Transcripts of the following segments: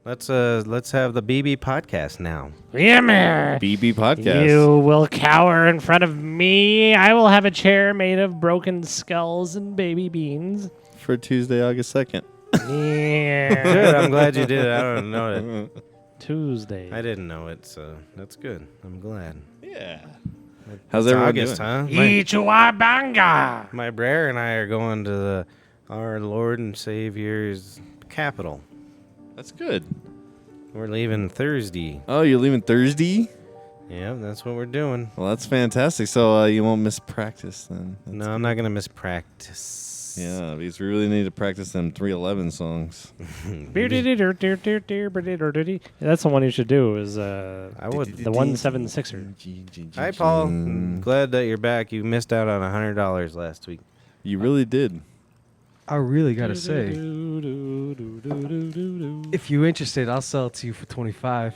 Let's have the BB podcast now. Yeah, man. BB podcast. You will cower in front of me. I will have a chair made of broken skulls and baby beans. For Tuesday, August 2nd. Yeah. Good. I'm glad you did it. I don't know it. Tuesday. I didn't know it, so that's good. I'm glad. Yeah. How's It's everyone August, doing? huh? Ichuabanga. My Brer and I are going to our Lord and Savior's capital. That's good. We're leaving Thursday. Oh, you're leaving Thursday? Yeah, that's what we're doing. Well, that's fantastic. So you won't miss practice then. That's I'm not going to miss practice. Yeah, because we really need to practice them 311 songs. That's the one you should do. Is I would. the 176er. Hi, Paul. I'm glad that you're back. You missed out on $100 last week. You really did. I really gotta say, if you're interested, I'll sell it to you for $25.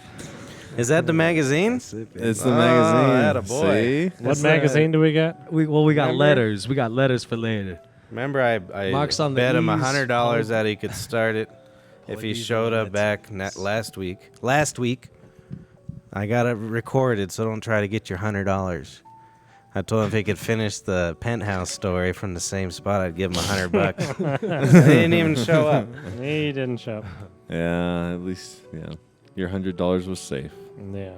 Is that the magazine? It's the magazine. attaboy. See? What magazine do we got? We got Remember? letters. We got letters for later. Remember, I Marks on the bet him E's. $100 that he could start it if he Apologies showed on up that. back last week. Last week, I got it recorded, so don't try to get your $100. I told him if he could finish the penthouse story from the same spot, I'd give him $100. He didn't even show up. He didn't show up. Yeah, at least, yeah. Your $100 was safe. Yeah.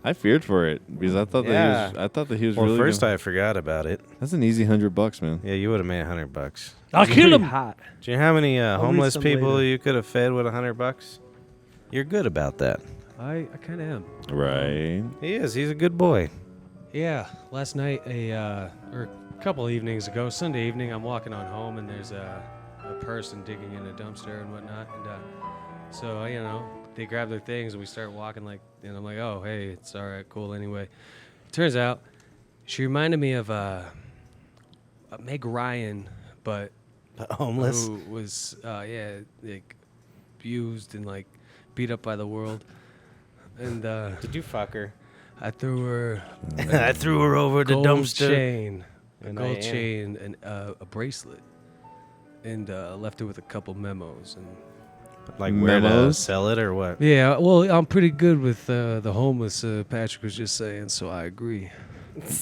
I feared for it because I thought that he was Well, really first gonna, I forgot about it. That's an easy $100, man. Yeah, you would have made $100. I'll It's kill pretty him. hot. Do you know how many read homeless some people later. you could have fed with $100? You're good about that. I kind of am. Right. He is. He's a good boy. Yeah, last night, or a couple of evenings ago, Sunday evening, I'm walking on home, and there's a person digging in a dumpster and whatnot, and so they grab their things, and we start walking and I'm like, oh, hey, it's all right, cool. Anyway, turns out she reminded me of Meg Ryan, but Homeless? who was abused and beat up by the world, and Did you fuck her? I threw her. I threw her over the gold dumpster. chain, a And gold I am. chain, and a bracelet, and left her with a couple memos. And Like where to Memos? sell it or what? yeah, well, I'm pretty good with the homeless. Patrick was just saying, so I agree.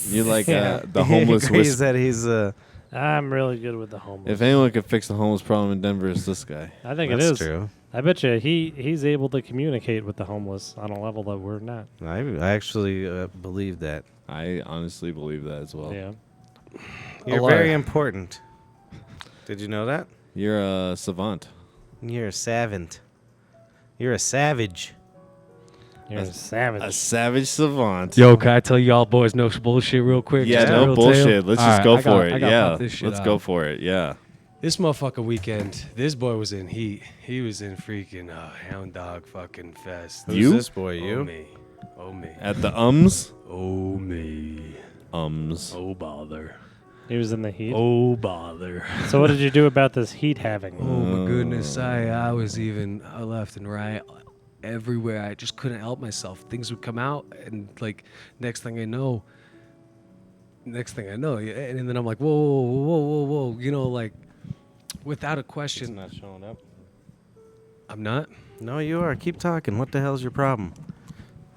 You like Yeah. the homeless He agrees whisper. that he's I'm really good with the homeless. If anyone could fix the homeless problem in Denver, it's this guy. I think that's it is. true. I bet you he's able to communicate with the homeless on a level that we're not. I actually believe that. I honestly believe that as well. Yeah. You're lot. very important. Did you know that? You're a savant. You're a savant. You're a savage. You're a savage. A savage savant. Yo, can I tell y'all boys no bullshit real quick? Yeah, Just a no real bullshit. tale? Let's All just right, go I for got- it. I got Yeah. pop this shit Let's out. go for it. Yeah. This motherfucking weekend, this boy was in heat. He was in freaking hound dog fucking fest. Who's You? this boy? Oh You? me. Oh me. At the ums. Oh me. Oh bother. He was in the heat. Oh bother. So what did you do about this heat having? Oh my goodness, I was even left and right, everywhere. I just couldn't help myself. Things would come out, and next thing I know, and then I'm like, whoa, without a He's question, not showing up. I'm not. No, you are. Keep talking. What the hell's your problem?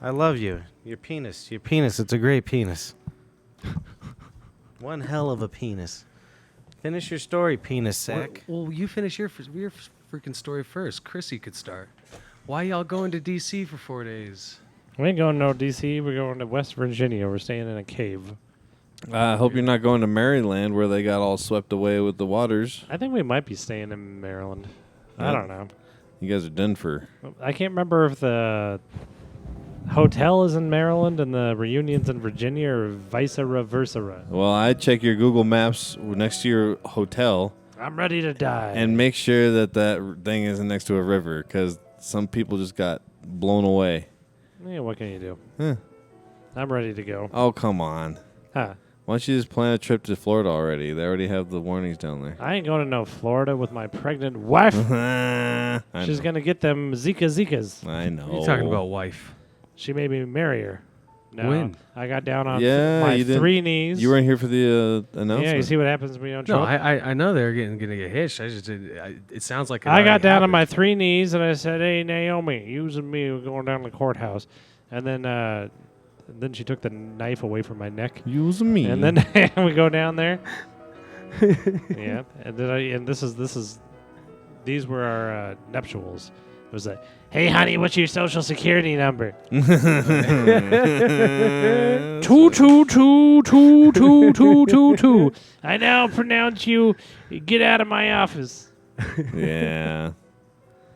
I love you. Your penis. It's a great penis. One hell of a penis. Finish your story, penis sack. Well, you finish your freaking story first. Chrissy could start. Why y'all going to D.C. for 4 days? We ain't going to D.C. We're going to West Virginia. We're staying in a cave. I hope you're not going to Maryland where they got all swept away with the waters. I think we might be staying in Maryland. I Yeah. don't know. You guys are done for. I can't remember if the hotel is in Maryland and the reunion's in Virginia or vice versa. Well, I'd check your Google Maps next to your hotel I'm ready to die. and make sure that thing isn't next to a river because some people just got blown away. Yeah, what can you do? Huh. I'm ready to go. Oh, come on. Huh. Why don't you just plan a trip to Florida already? They already have the warnings down there. I ain't going to no Florida with my pregnant wife. I She's know. going to get them Zikas. I know. What are you talking about, wife? She made me marry her. No, When? I got down on Yeah, my you didn't- 3 knees. You weren't here for the announcement. Yeah, you see what happens when you don't show No, up? I know they're gonna get hitched. I just it sounds like it I got already down on my happened. 3 knees and I said, "Hey, Naomi, you and me, we're going down to the courthouse." And then she took the knife away from my neck. Use me. And then we go down there. Yeah, and then these were our nuptials. It was like, "Hey, honey, what's your social security number?" 2222222. I now pronounce you. Get out of my office. Yeah.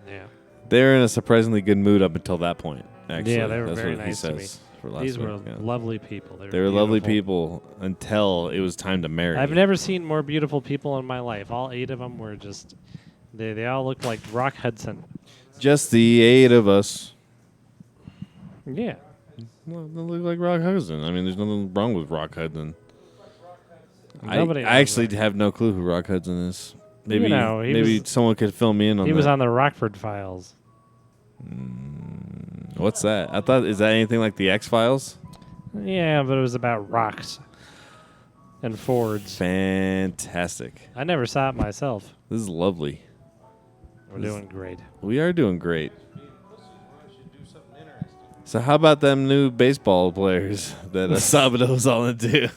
Yeah, They're in a surprisingly good mood up until that point. Actually, Yeah, they were that's very what nice he to me. says for last these week, were yeah. lovely people. They were lovely beautiful. people until it was time to marry. I've never seen more beautiful people in my life. All 8 of them were just. They all looked like Rock Hudson. Just the 8 of us. Yeah. Well, they look like Rock Hudson. I mean, there's nothing wrong with Rock Hudson. Nobody I knows actually that. have no clue who Rock Hudson is. Maybe know, he maybe was- someone could fill me in on He that. was on the Rockford Files. What's that? I thought, is that anything like the X-Files? Yeah, but it was about rocks and Fords. Fantastic. I never saw it myself. This is lovely. We're doing great. We are doing great. So how about them new baseball players that Sabado's all into?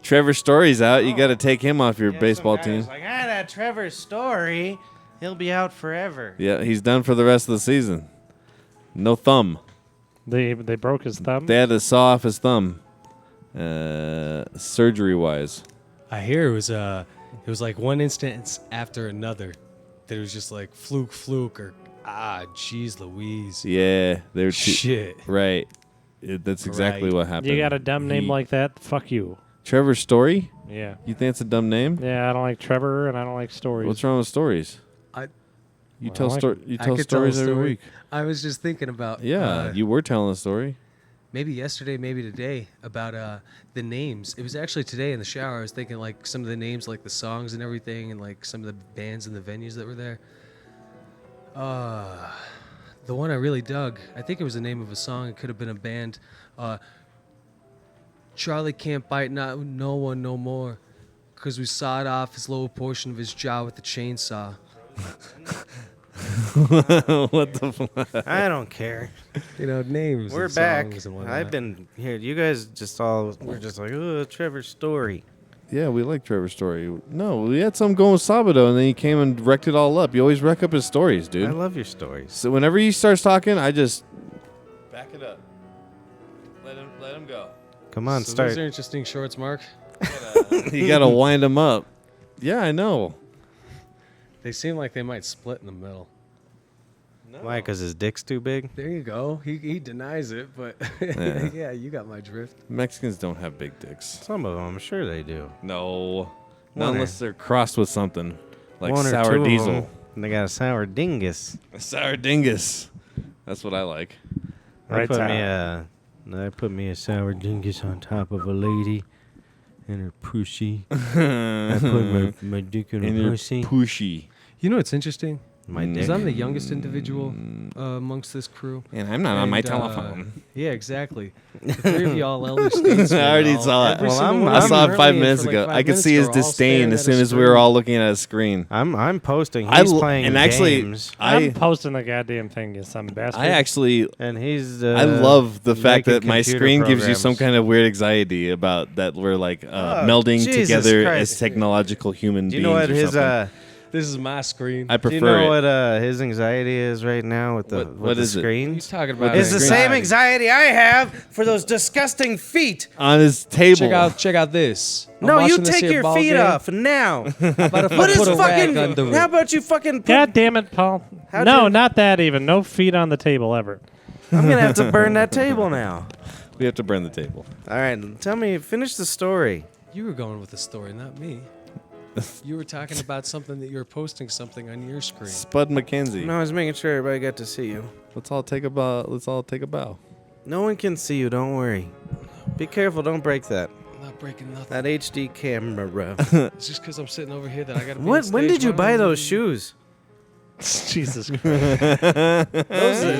Trevor Story's out. You got to take him off your baseball team. Like, that Trevor Story, he'll be out forever. Yeah, he's done for the rest of the season. No thumb. They broke his thumb. They had to saw off his thumb, surgery-wise. I hear it was like one instance after another that it was just like fluke or jeez Louise. Yeah, they were too, Shit. right. That's exactly Right. what happened. You got a dumb name He- like that? Fuck you. Trevor Story? Yeah. You think it's a dumb name? Yeah, I don't like Trevor and I don't like stories. What's wrong with stories? You Well, tell I like story. it. You I tell could tell a stories every story. week. I was just thinking about Yeah, you were telling a story. maybe yesterday, maybe today about the names. It was actually today in the shower. I was thinking like some of the names, like the songs and everything, and like some of the bands and the venues that were there. The one I really dug, I think it was the name of a song. It could have been a band. Charlie can't bite no one no more, 'cause we sawed off his lower portion of his jaw with the chainsaw. What the fuck? I don't care. You know, names. We're and back. songs and whatnot. I've been here. You guys we're just like, oh, Trevor Story. Yeah, we like Trevor Story. No, we had some going with Sabado, and then he came and wrecked it all up. You always wreck up his stories, dude. I love your stories. So whenever he starts talking, I just back it up. Let him go. Come on, So start. those are interesting shorts, Mark. You gotta wind him up. Yeah, I know. They seem like they might split in the middle. Why? Because his dick's too big? There you go. He denies it, but Yeah. yeah, you got my drift. Mexicans don't have big dicks. Some of them, I'm sure they do. No, One not or- unless they're crossed with something like One or sour two of diesel. them, they got a sour dingus. A sour dingus. That's what I like. I Right, put me a sour dingus on top of a lady and her pussy. I put my dick in And her you're pussy. pushy. You know what's interesting? My Mm. dick. Is I'm the youngest individual amongst this crew. And I'm not on my And, telephone. Yeah, exactly. The three of y'all elder statesmen. I already all- saw it. every Well, single I'm- one I of saw you it 5 currently minutes for like ago. 5 I could minutes see his ago are all disdain staring as at a soon as we were screen. all looking at a screen. I'm posting. I He's l- playing and actually, games, I'm posting the goddamn thing, you son of a bastard. I actually and he's. I love the fact making that my computer screen gives you some programs. kind of weird anxiety about that we're like melding Jesus together Christ. as technological human Do you beings. know what or his something. This is my screen. I Do you prefer know it. what his anxiety is right now with the What the is it? What are you screens? talking about? It's the screen? same anxiety I have for those disgusting feet. On his table. Check out this. I'm No, you watching this take here your ball feet game. off now. About if I What is put a rag fucking? under it? How about you fucking? God damn it, Paul. How'd No, you- not that even. No feet on the table ever. I'm gonna have to burn that table now. We have to burn the table. All right, tell me. Finish the story. You were going with the story, not me. You were talking about something that you were posting something on your screen. Spud McKenzie. No, I was making sure everybody got to see you. Let's all take a bow. Let's all take a bow. No one can see you. Don't worry. Be careful. Don't break that. I'm not breaking nothing. That HD camera. It's just because I'm sitting over here that I got to. When did you buy those shoes? Jesus Christ.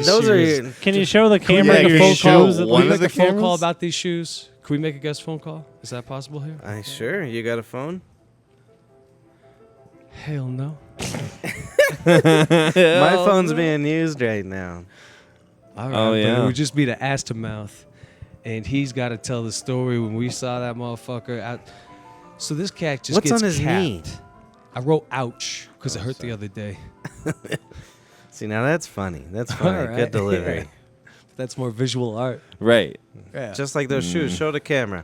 Those are your, Can you show the camera make a your phone shoes? call? at One Can we of make the a phone call cameras? about these shoes? Can we make a guest phone call? Is that possible here? sure, you got a phone? Hell no. My phone's being used right now. All right, Oh, but yeah. it would just be the ass to mouth, and he's got to tell the story when we saw that motherfucker out. So this cat just What's gets on his capped. knee? I wrote "ouch" because it hurt the other day. See, now that's funny. That's funny. All right. Good delivery. That's more visual art. Right. Yeah. Just like those shoes. Show the camera.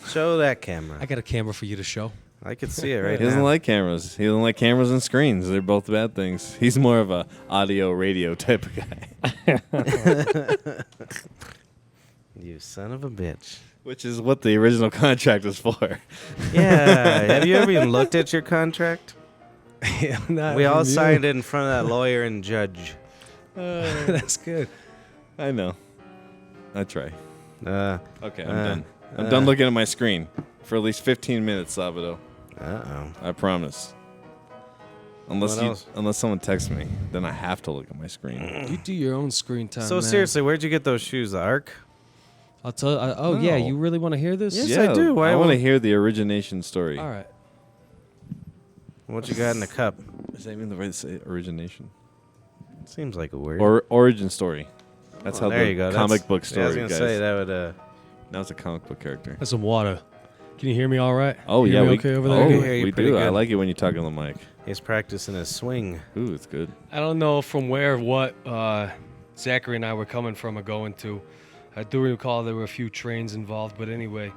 Show that camera. I got a camera for you to show. I could see it right He doesn't now. like cameras. He doesn't like cameras and screens. They're both bad things. He's more of a audio radio type of guy, You son of a bitch. which is what the original contract was for. Yeah. Have you ever even looked at your contract? Yeah, not We all from you. signed it in front of that lawyer and judge. That's good. I know. I try. Uh Okay, I'm done. I'm done looking at my screen for at least 15 minutes, Sabado. oh. I promise. What else? Unless someone texts me, then I have to look at my screen. You do your own screen time. So man. seriously, where'd you get those shoes? The Arc? I'll tell. Oh yeah, No. you really want to hear this? Yes, I do. Why I want to won't- hear the origination story. All right. What you got in the cup? Is that even the right to say origination? Seems like a word. Or origin story. That's how there the you go. comic That's- book Yeah, story I was gonna guys. say that would. Now it's a comic book character. That's some water. Can you hear me all right? Oh Hear yeah, me we okay over oh, there. I can hear you we pretty do. I good. like it when you talk on the mic. He's practicing his swing. Ooh, it's good. I don't know from where what Zachary and I were coming from or going to. I do recall there were a few trains involved, but anyway,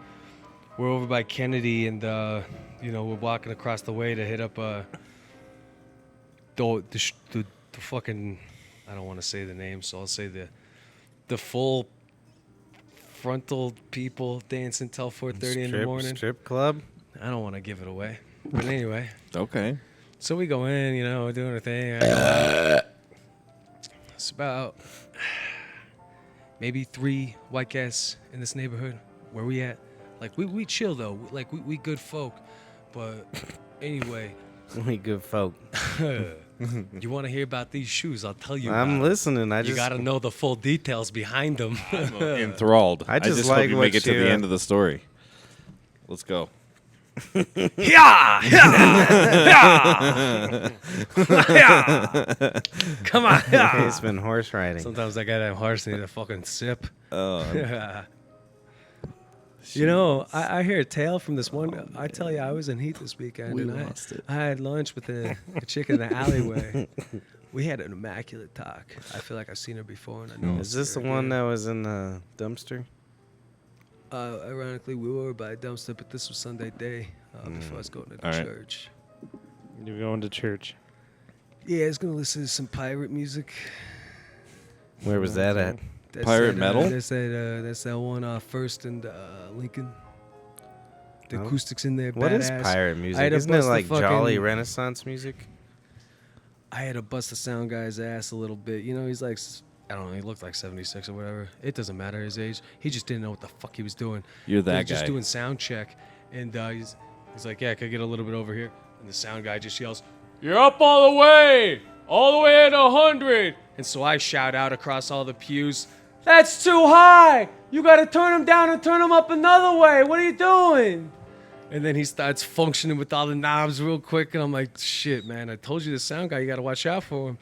we're over by Kennedy, and we're walking across the way to hit up the fucking, I don't want to say the name, so I'll say the full frontal people dancing till 4:30 in the morning. Strip club. I don't want to give it away, but anyway. Okay. So we go in, we're doing our thing. I go out. It's about maybe 3 white guys in this neighborhood. Where we at? Like, we chill, though. Like, we good folk. But anyway, We good folk. you want to hear about these shoes? I'll tell you I'm about 'em. listening. I You just got to know the full details behind them. Enthralled. I just hope like you what make it to you, the end of the story. Let's go. Yeah! Come on. Okay, it's been horse riding. Sometimes I got that horse need a fucking sip. Oh, I hear a tale from this one. I tell you, I was in Heat this weekend. We and lost it. I had lunch with a chick in the alleyway. We had an immaculate talk. I feel like I've seen her before, and I know. Is this the one that was in the dumpster? Ironically, we were by a dumpster, but this was Sunday day before I was going to the All right. church. You're going to church. Yeah, I was gonna listen to some pirate music. Where was that at? That's Pirate that, metal? That's that one First and Lincoln. The Oh. acoustics in there. What is badass. pirate I music? had to Isn't it bust the like jolly fucking- Renaissance music? I had to bust the sound guy's ass a little bit. He's like, I don't know, he looked like 76 or whatever. It doesn't matter his age. He just didn't know what the fuck he was doing. You're They that were guy. just doing sound check, and he's like, yeah, can I get a little bit over here? And the sound guy just yells, "You're up all the way at 100." And so I shout out across all the pews, "That's too high! You gotta turn him down and turn him up another way. What are you doing?" And then he starts functioning with all the knobs real quick, and I'm like, shit, man, I told you the sound guy, you gotta watch out for him.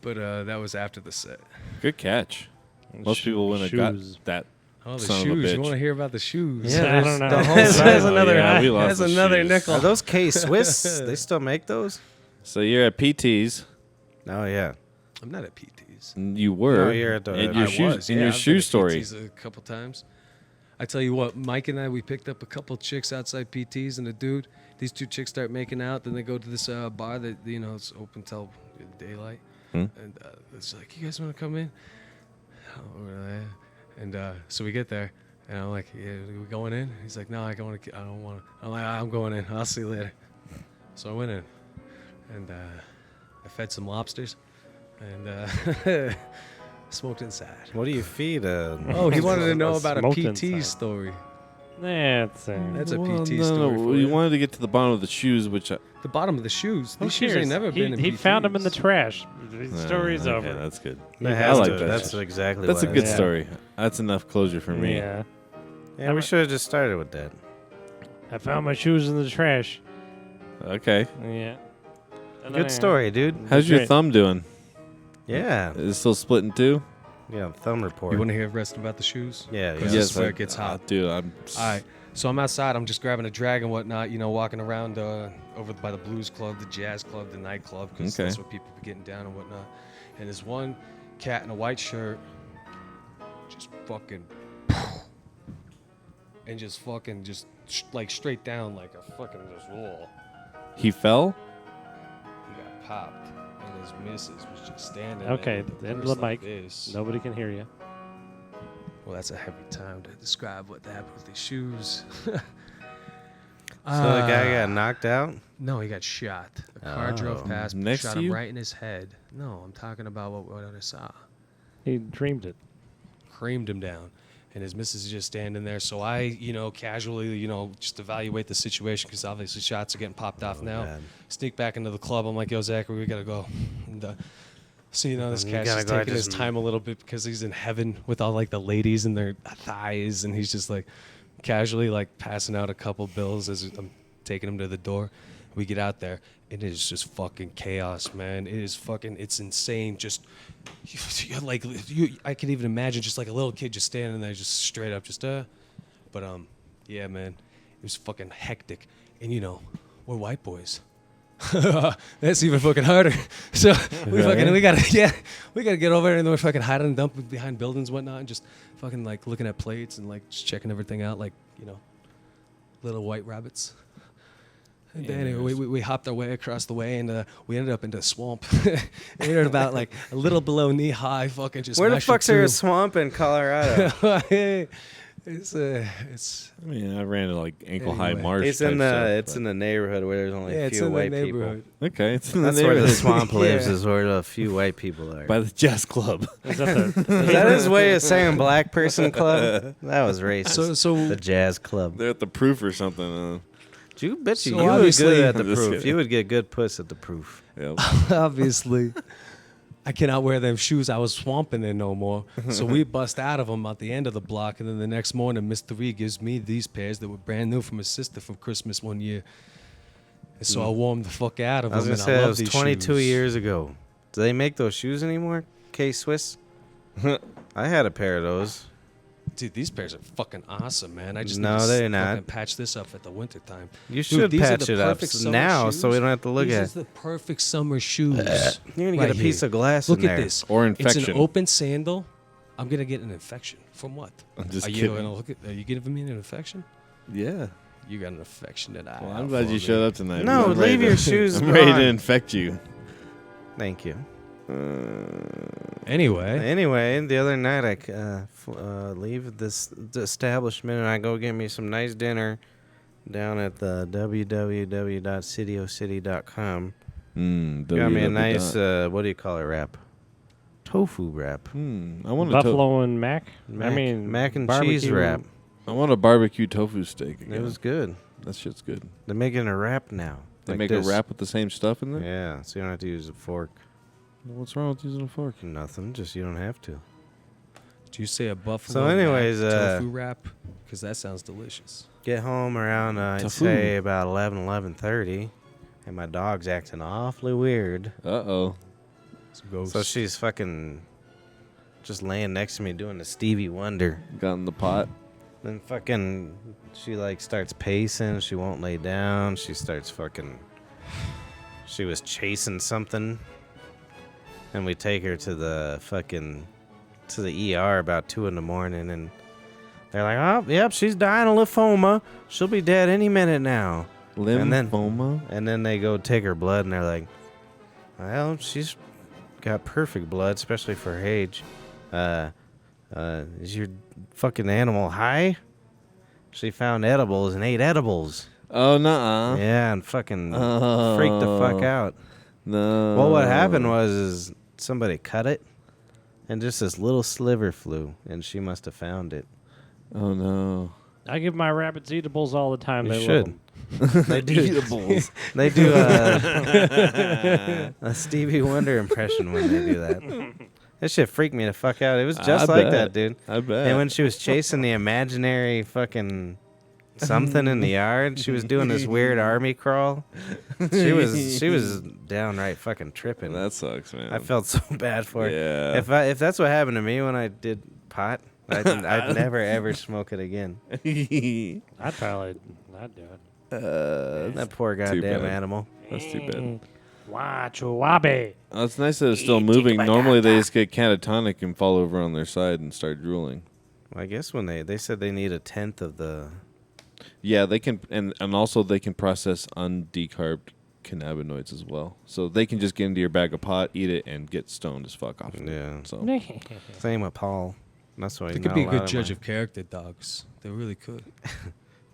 But that was after the set. Good catch. Most people wouldn't have Shoes. got that. Oh, the Son of a shoes. You bitch. want to hear about the shoes? I don't know. The whole That's side. another, yeah, we lost that's the another shoes. nickel. Are those K-Swiss? They still make those? So you're at PT's. Oh, yeah. I'm not at PT's. You were. No, you're at the- in your I shoes. was, in yeah, your I've shoe been to story. PT's a couple times. I tell you what, Mike and I, we picked up a couple chicks outside PT's, and these 2 chicks start making out. Then they go to this bar that it's open till daylight, and it's like, you guys want to come in? Oh, really? And so we get there, and I'm like, yeah, we going in? He's like, no, I don't want to. I'm like, I'm going in. I'll see you later. So I went in, and I fed some lobsters, and smoked inside. What do you feed? Oh, he wanted to know about a Smoked PT inside. story. That's That's a Well, PT no, story. no, for we you. wanted to get to the bottom of the shoes, which The bottom of the shoes. Who These shoes cares? ain't never been in He found them in the PTs. trash. The story's okay, over. That's good. That I has like to- that. That's exactly That's a what good Yeah. story. That's enough closure for me. Yeah. Yeah, we should have just started with that. I found my shoes in the trash. Okay. Yeah. And then Good story, dude. How's your Great. thumb doing? Yeah. Is it still split in two? Yeah, thumb report. You want to hear the rest about the shoes? Yeah, yeah. This is where it gets hot. Dude, I'm. All right. So I'm outside. I'm just grabbing a drag and whatnot, walking around over by the blues club, the jazz club, the nightclub, because Okay. that's where people be getting down and whatnot. And there's one cat in a white shirt, just fucking, and just fucking, like straight down like a fucking just wall. He fell? He got popped, and his missus was just standing Okay, there. with the end of purse the like mic. this. Nobody can hear you. Well, that's a heavy time to describe what happened with these shoes. So the guy got knocked out? No, he got shot. A car drove Oh. past, Next shot to him you? right in his head. No, I'm talking about what I saw. He dreamed it. Creamed him down. And his missus is just standing there. So I, casually, just evaluate the situation because obviously shots are getting popped off now. man. Sneak back into the club. I'm like, yo, Zachary, we got to go. And, so, this You cat's gotta just go, I taking his just- time a little bit because he's in heaven with all, like, the ladies and their thighs. And he's just, like, casually, like, passing out a couple bills as I'm taking him to the door. We get out there. It is just fucking chaos, man. It's insane. Just, I can even imagine just like a little kid just standing there, just straight up, But, yeah, man, it was fucking hectic. And, we're white boys. That's even fucking harder. So we gotta get over there and then we're fucking hiding and dumping behind buildings and whatnot and just fucking like looking at plates and like just checking everything out like, little white rabbits. And then anyway, we hopped our way across the way and we ended up into a swamp. We ended about like a little below knee high, fucking just. Where the mashing fuck's there a through. swamp in Colorado? It's I mean, I ran to like ankle high Anyway. marsh. It's in type stuff, it's in the neighborhood where there's only yeah, a it's few in the white neighborhood. but- Okay, it's in the people. That's where the neighborhood. swamp lives. Yeah. Is where a few white people are. By the jazz club. Is that the, Is that his way of saying black person club? That was racist. So The jazz club. They're at the proof or something. You bet you So you were obviously- good at the I'm just proof. kidding. You would get good puss at the proof. Yep. obviously, I cannot wear them shoes. I was swamping in no more. So we bust out of them at the end of the block, and then the next morning, Mr. Reed gives me these pairs that were brand new from his sister from Christmas one year. And so I wore them the fuck out of I was them. gonna And say I that love was these 22 shoes. years ago. Do they make those shoes anymore? K-Swiss? I had a pair of those. Dude, these pairs are fucking awesome, man. I just No, need to they're fucking not. patch this up at the winter time. You should these are patch the it up perfect summer now so we shoes. don't have to look These at is it. the perfect summer shoes. You're going to right get a piece here. of glass Look in at there. this. Or It's infection. an open sandal. I'm gonna get an infection. From what? I'm just are kidding. you gonna look at? Are you giving me an infection? Yeah. You got an infection that I. Well, I'm glad you showed up tonight. No, I'm ready leave to- your shoes I'm ready to on. infect you. Thank you. Anyway, Anyway, the other night I leave the establishment and I go get me some nice dinner down at the www.cityocity.com. Got me a nice, what do you call it, wrap? Tofu wrap. I want a buffalo and mac? Mac and barbecue. cheese wrap. I want a barbecue tofu steak again. It was good. That shit's good. They're making a wrap now. They like make this. a wrap with the same stuff in there. Yeah, so you don't have to use a fork. What's wrong with using a fork? Nothing, just you don't have to. did you say a buffalo? So anyways, tofu wrap? Because that sounds delicious. Get home around, I'd Tofu. say about 11:30, and my dog's acting awfully weird. Uh-oh. So she's fucking just laying next to me doing the Stevie Wonder. Got in the pot. Then fucking, she like starts pacing. She won't lay down. She starts fucking, she was chasing something. And we take her to the fucking, to the ER about 2 a.m. and they're like, oh, yep, she's dying of lymphoma. She'll be dead any minute now. And then- Lymphoma? And then they go take her blood and they're like, well, she's got perfect blood, especially for her age. Is your fucking animal high? She found edibles and ate edibles. Oh, nuh-uh. Yeah, and fucking Oh. freaked the fuck out. No. Well, what happened was is somebody cut it, and just this little sliver flew, and she must have found it. Oh, no. I give my rabbits eatables all the time. You They should. love 'em. They do Eatables. They do a Stevie Wonder impression when they do that. That shit freaked me the fuck out. It was just I like bet. that, dude. I bet. And when she was chasing the imaginary fucking something in the yard, she was doing this weird army crawl. She was downright fucking tripping. That sucks, man. I felt so bad for her. Yeah. If that's what happened to me when I did pot, I'd never ever smoke it again. I'd do it. That poor Too goddamn bad. animal. That's too bad. Wachuabe. Oh, it's nice that it's still moving. Normally, they just get catatonic and fall over on their side and start drooling. I guess when they said they need 1/10 of the. Yeah, they can, and also they can process undecarbed cannabinoids as well. So they can just get into your bag of pot, eat it, and get stoned as fuck off. Yeah. So Same with Paul. That's why They he's could not be a good allowed in judge my- of character, dogs. They really could.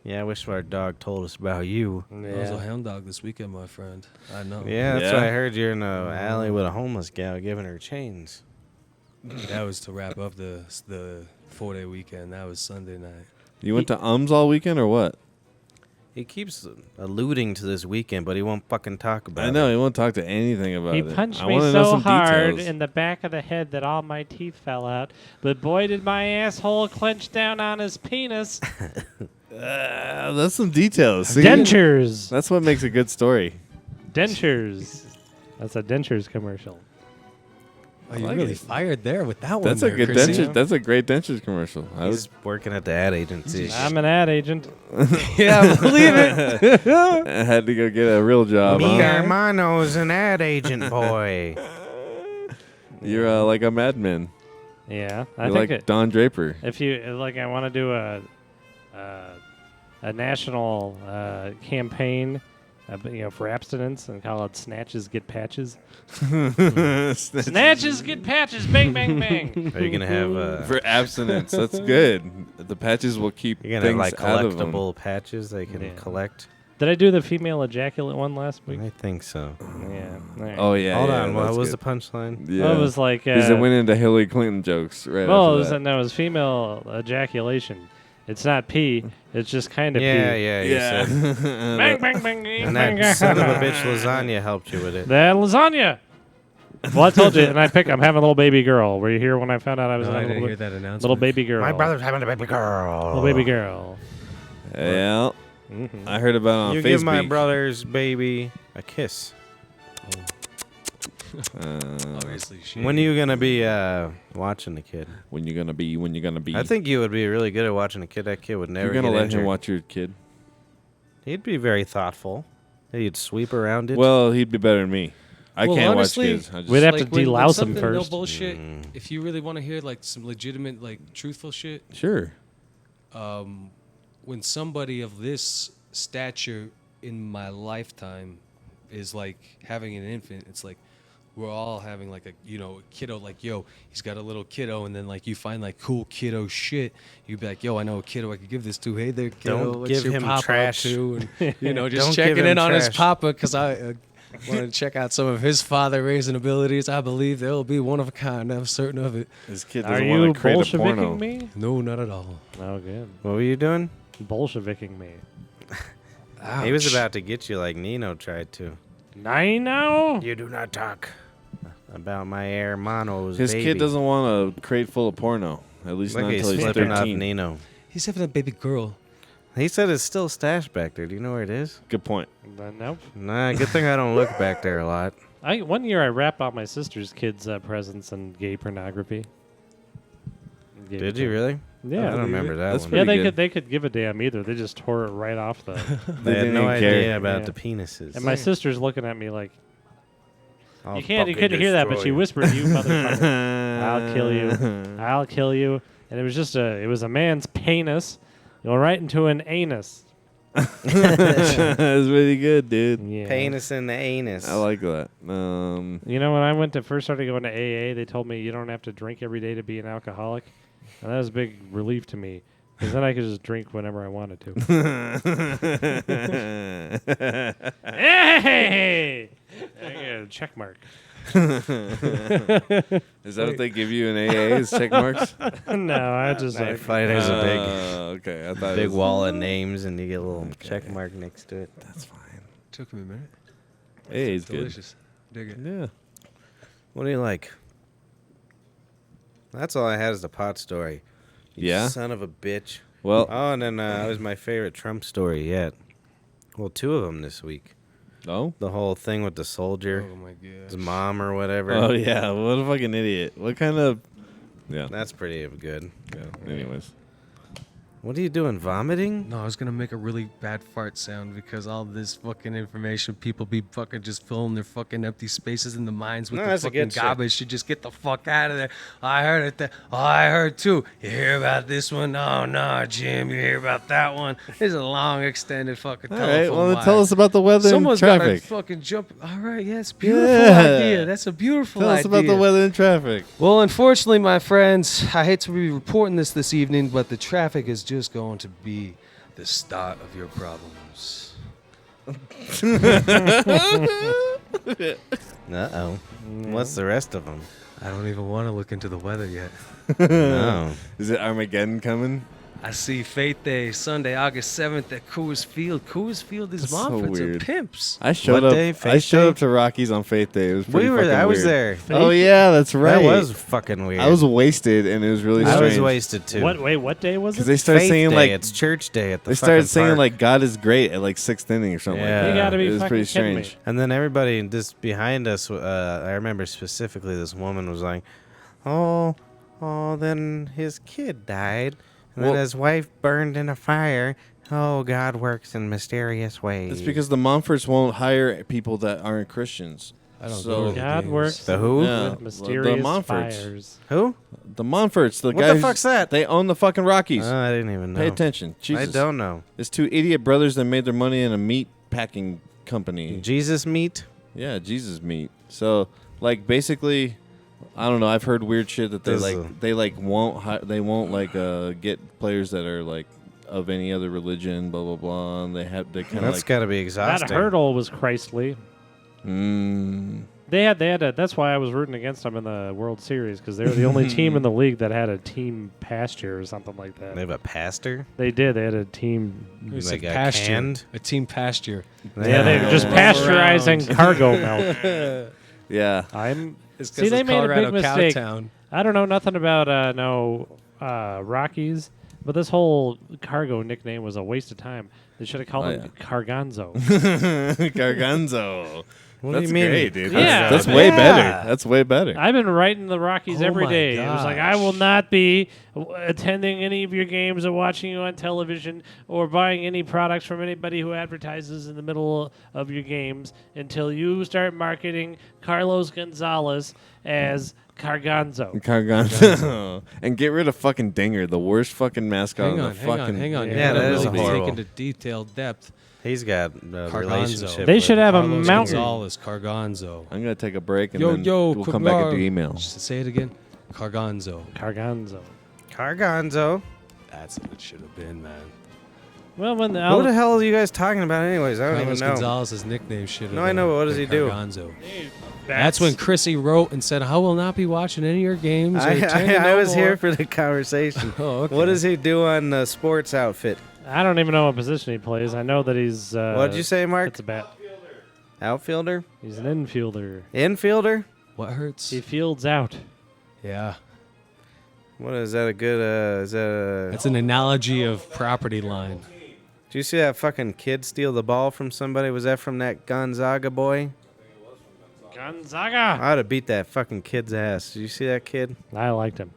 Yeah, I wish our dog told us about you. I was a hound dog this weekend, my friend. I know. Yeah, that's Yeah. what I heard. You're in the alley with a homeless gal giving her chains. That was to wrap up the 4-day weekend. That was Sunday night. you went to Ums all weekend or what? He keeps alluding to this weekend, but he won't fucking talk about I it. know he won't talk to anything about He it. punched I me wanna know so some hard details. in the back of the head that all my teeth fell out. But boy, did my asshole clench down on his penis. That's some details. See? Dentures. That's what makes a good story. Dentures. That's a dentures commercial. Oh, you like really it. fired there with that one. That's a there, good Chrissy. dentures. That's a great dentures commercial. I was He's working at the ad agency. I'm an ad agent. Yeah, believe it. I had to go get a real job. Me, Huh? Armano's an ad agent boy. You're like a madman. Yeah, I You're think like Don Draper. if you like, I want to do a national campaign, for abstinence and call it Snatches Get Patches. Snatches Get Patches. Bang, bang, bang. Are you gonna have For abstinence, that's good. The patches will keep you're gonna have things like out of them. collectible patches they can Yeah. collect? Did I do the female ejaculate one last week? I think so. Yeah. All right. Oh yeah. Hold yeah, on, what that's was good. the punchline? Yeah. Well, it was like Because it went into Hillary Clinton jokes right well, after that. it was female ejaculation. It's not pee. It's just kind of Yeah, pee. yeah, you said. Bang, bang, bang, And bang, that son of a bang. bitch lasagna helped you with it. That lasagna. Well, I told you, and I'm having a little baby girl. Were you here when I found out I was No, I having a didn't little, hear that announcement. little baby girl? My brother's having a baby girl. Little baby girl. Yeah. Mm-hmm. I heard about it on You Facebook. give my brother's baby a kiss. Obviously, she. When are you gonna be watching the kid? When you gonna be? I think you would be really good at watching a kid. That kid would never you're gonna get let injured. him watch your kid. He'd be very thoughtful. He'd sweep around it. Well, he'd be better than me. I Well, can't honestly, watch kids. I just, We'd have to like when delouse him something first. No bullshit. Mm. If you really want to hear like some legitimate, like truthful shit, sure. when somebody of this stature in my lifetime is like having an infant, it's like we're all having like a kiddo. Like, yo, he's got a little kiddo, and then like you find like cool kiddo shit. You'd be like, yo, I know a kiddo I could give this to. Hey there, kiddo. Don't what's give your him papa up trash. to? And just Don't give checking him in on his trash. papa because I want to check out some of his father raising abilities. I believe they'll be one of a kind. I'm certain of it. This kid Are doesn't you want to create a porno. Bolsheviking me? No, not at all. Oh, good. What were you doing? Bolsheviking me. He was Ouch. about to get you like Nino tried to. Nino? You do not talk about my hermanos. His baby. kid doesn't want a crate full of porno. At least Look, not he's until he's flipping off 13. Nino. He's having a baby girl. He said it's still stashed back there. Do you know where it is? Good point. Nope. Nah, good thing I don't look back there a lot. One year I wrapped all my sister's kids' presents in gay pornography. Gave it Did to you them. really? Yeah. I don't remember that That's one. Yeah, pretty good. they could give a damn either. They just tore it right off the. They had didn't no even care. idea about Yeah. the penises. And my sister's looking at me like, I'll you fucking couldn't hear that, but destroy she you. whispered, "You motherfucker, I'll kill you, I'll kill you." And it was just it was a man's penis, going right into an anus. That's really good, dude. Yeah. Penis in the anus. I like that. You know, when I first started going to AA, they told me you don't have to drink every day to be an alcoholic, and that was a big relief to me, because then I could just drink whenever I wanted to. Hey! I get a check mark. Is that what they give you in AA? Is check marks? No, I just Night like, Fighter's a big, Okay, I thought it big was, wall of names, and you get a little check mark next to it. That's fine. Took me a minute. AA is good. Delicious. Dig it. Yeah. What do you like? That's all I had is the pot story. You Yeah? son of a bitch. Well, Oh, and then that was my favorite Trump story yet. Well, 2 of them this week. no. The whole thing with the soldier, Oh my god. his mom or whatever. Oh yeah, what a fucking idiot. What kind of? Yeah. That's pretty good. Yeah. Anyways. What are you doing? Vomiting? No, I was gonna make a really bad fart sound because all this fucking information, people be fucking just filling their fucking empty spaces in the minds with No, the that's a fucking good shit. garbage. Should just get the fuck out of there. I heard it. Oh, I heard too. You hear about this one? Oh no, Jim. You hear about that one? There's a long extended fucking All telephone right. Well, then wire. tell us about the weather Someone's and gotta traffic. fucking jump. All right, yeah, it's a beautiful Yeah. idea. That's a beautiful Tell idea. us about the weather and traffic. Well, unfortunately, my friends, I hate to be reporting this evening, but the traffic is just going to be the start of your problems. Uh-oh. What's the rest of them? I don't even want to look into the weather yet. No. Is it Armageddon coming? I see Faith Day, Sunday, August 7th at Coors Field. Coors Field is That's so Montfort's weird. and pimps. I showed What up. day? I Faith showed Day? up to Rockies on Faith Day. It was pretty fucking I was weird. there. Oh yeah, that's right. That was fucking weird. I was wasted, and it was really I strange. was wasted too. what day was Because it? they started Faith singing Day. like It's church day at the they started fucking singing park. like "God is great" at like 6th inning or something. Yeah. Like You that. gotta be It was fucking pretty kidding strange. me. And then everybody just behind us, I remember specifically this woman was like, oh, then his kid died. And then Well- his wife burned in a fire. Oh, God works in mysterious ways. It's because the Montforts won't hire people that aren't Christians. I don't So- go to the God games. works The who? Yeah, with mysterious Montforts. fires. Who? The Montforts, the What guys. the fuck's that? They own the fucking Rockies. I didn't even know. Pay attention. Jesus. I don't know. It's 2 idiot brothers that made their money in a meat packing company. Jesus meat? Yeah, Jesus meat. So, like, basically, I don't know. I've heard weird shit that Does, they won't get players that are like of any other religion, blah blah blah. And they kind of That's like got to be exhausting. That hurdle was Christly. They had a, that's why I was rooting against them in the World Series because they were the only team in the league that had a team pasture or something like that. They have a pastor? They did. They had a team. Who said Like a pasture? canned? A team pasture. Yeah, they were just Roam pasteurizing cargo milk. yeah. I'm. It's 'cause See, they it's made a Colorado big mistake. Cowtown. I don't know nothing about Rockies, but this whole cargo nickname was a waste of time. They should have called him Carganzo. Garganzo. What do That's you mean? great, dude. Yeah. That's way Yeah. better. That's way better. I've been writing the Rockies Oh every my day. It was like, I will gosh. not be attending any of your games or watching you on television or buying any products from anybody who advertises in the middle of your games until you start marketing Carlos Gonzalez as Carganzo. Garganzo. And get rid of fucking Dinger, the worst fucking mascot Hang of on, the hang on, fucking. hang on. Yeah, You gotta that is really be horrible. taken to detailed depth. He's got a Carganzo. relationship. They with- should have a Carlos mountain. Gonzalez, Carganzo. I'm gonna take a break and Yo, then yo, we'll come back at Cargar- the email. Just say it again. Carganzo. Carganzo. Carganzo. That's what it should have been, man. Well, when the Who the hell are you guys talking about anyways? I don't Carlos even know. Gonzalez's nickname should have No, I know, but what does he do? Carganzo. That's when Chrissy wrote and said, I will not be watching any of your games. or attending I no was more." here for the conversation. Oh, okay. What does he do on the sports outfit? I don't even know what position he plays. I know that he's. What'd you say, Mark? It's a bat. Outfielder? He's an infielder. Infielder? What hurts? He fields out. Yeah. What is that a good, is that a... That's an analogy of property line. Did you see that fucking kid steal the ball from somebody? Was that from that Gonzaga boy? Gonzaga. I'd have beat that fucking kid's ass. Did you see that kid? I liked him.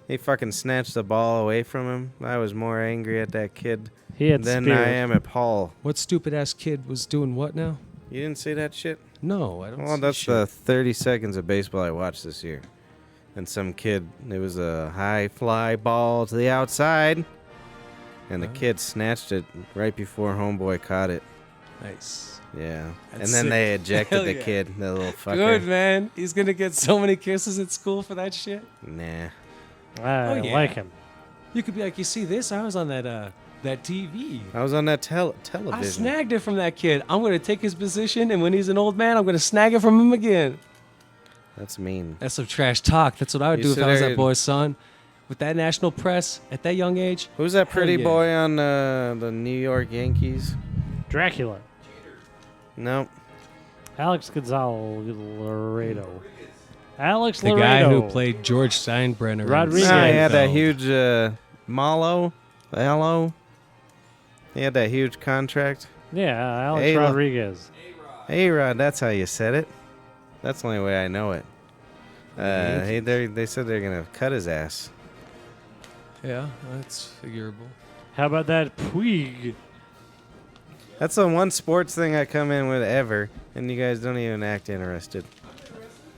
He fucking snatched the ball away from him. I was more angry at that kid He had than spirit. I am at Paul. What stupid ass kid was doing what now? You didn't see that shit? No, I don't Well, see that's shit. the 30 seconds of baseball I watched this year. And some kid, it was a high fly ball to the outside, and the kid snatched it right before homeboy caught it. Nice. Yeah. That's and then sick. they ejected Hell the yeah. kid, the little fucker. Good, man. He's going to get so many kisses at school for that shit. Nah. I Oh, yeah. like him. You could be like, you see this? I was on that that TV. I was on that I television. snagged it from that kid. I'm going to take his position, and when he's an old man, I'm going to snag it from him again. That's mean. That's some trash talk. That's what I would You do if sit I was there that and- boy's son. With that national press at that young age. Who's that pretty yeah. boy on the New York Yankees? Dracula. Nope. Alex Gonzalez Laredo. Alex The Laredo. guy who played George Steinbrenner. in Rodriguez. Nah, he had that Seinfeld. huge Malo. Hello. He had that huge contract. Yeah, Alex Hey, Rodriguez. Hey, Rod, that's how you said it. That's the only way I know it. They said they're gonna cut his ass. Yeah, that's figurable. How about that Puig? That's the one sports thing I come in with ever, and you guys don't even act interested.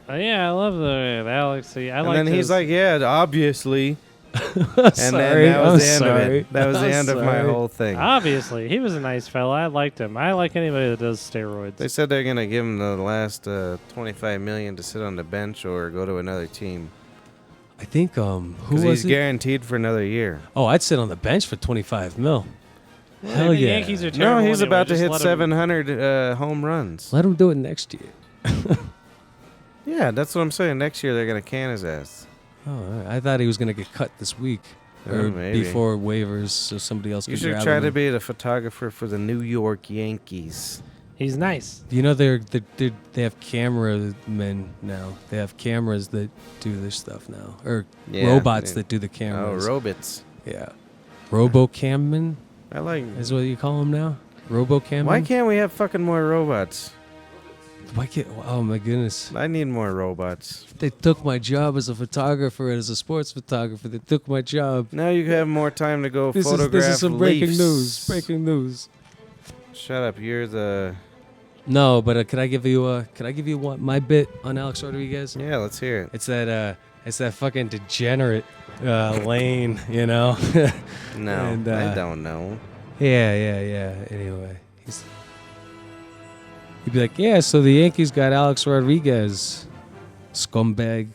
Yeah, I love the Alex. See, I And like then he's his- like, "Yeah, obviously." And Then that was the end of it. That was the end of my whole thing. Obviously, he was a nice fella. I liked him. I like anybody that does steroids. They said they're gonna give him the last $25 million to sit on the bench or go to another team I think who because was he's it? guaranteed for another year. Oh, I'd sit on the bench for 25 mil. Hell the yeah. Yankees are No, terrible he's anyway. about to Just hit let him- 700 home runs. Let him do it next year. Yeah, that's what I'm saying. Next year they're gonna can his ass. Oh, all right. I thought he was going to get cut this week. Oh, Or maybe. before waivers so somebody else You could should grab try him. to be the photographer for the New York Yankees. He's nice. You know they have cameramen now. They have cameras that do this stuff now, or Yeah, robots yeah. that do the Oh, cameras. robots. Yeah, RoboCammen I like. is what you call them now. RoboCammen. Why can't we have fucking more robots? Why can't? Oh my goodness! I need more robots. They took my job as a photographer, as a sports photographer. They took my job. Now you have more time to go This photograph is some breaking Leafs. news. Breaking news. Shut up! You're the. No, but could I give you one my bit on Alex Rodriguez? Yeah, let's hear it. It's that fucking degenerate lane, you know. No, And, I don't know. Yeah. Anyway, he'd be like, yeah. So the Yankees got Alex Rodriguez, scumbag.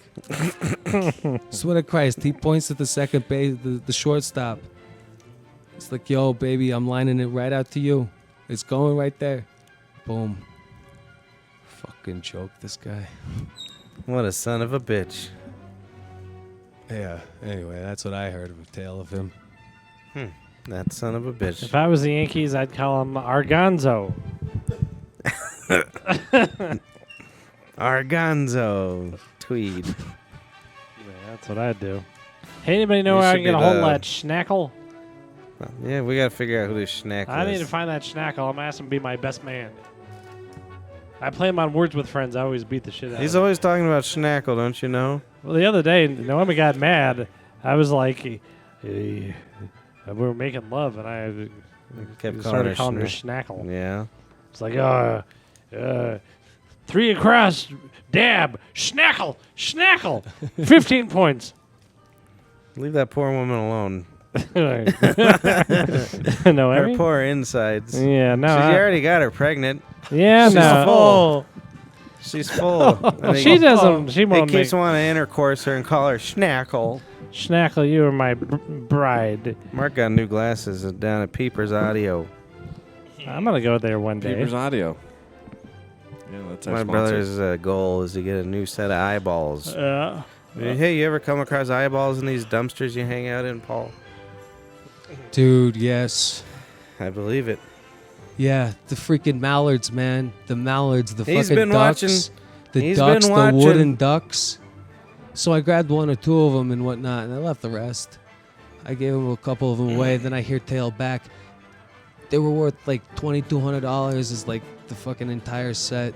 Swear to Christ, he points at the second base, the shortstop. It's like, yo, baby, I'm lining it right out to you. It's going right there. Boom. Fucking joke, this guy. What a son of a bitch. Yeah. Anyway, that's what I heard of a tale of him. That son of a bitch. If I was the Yankees, I'd call him Argonzo. Argonzo. Tweed. Yeah, that's what I'd do. Hey, anybody know You where I should can get be a hold of the- that schnackle? Yeah, we gotta figure out who this schnack I need is. to find that schnackle. I'm gonna ask him to be my best man. I play him on Words with Friends. I always beat the shit out He's of him. always talking about schnackle, don't you know? Well, the other day, Naomi got mad. I was like, we were making love, and I Kept started calling calling her her schnackle. Yeah. It's like, 3 across, dab, schnackle, schnackle, 15 points. Leave that poor woman alone. No, Her Emmy? poor insides. Yeah, no. She I- already got her pregnant. yeah, She's no. full. She's full. And She doesn't. She He won't keeps make wanting to intercourse her and call her schnackle. schnackle. You are my bride. Mark got new glasses down at Peepers Audio. I'm gonna go there one day. Peepers Audio. Yeah, that's our My sponsor. brother's goal is to get a new set of eyeballs. Yeah. Hey, you ever come across eyeballs in these dumpsters you hang out in, Paul? Dude, yes. I believe it. Yeah, the freaking mallards, man. The mallards, the He's fucking been ducks. watching- The he's ducks, been the watching- wooden ducks. So I grabbed one or two of them and whatnot, and I left the rest. I gave him a couple of them away. Then I hear tail back. They were worth like $2,200 is like the fucking entire set.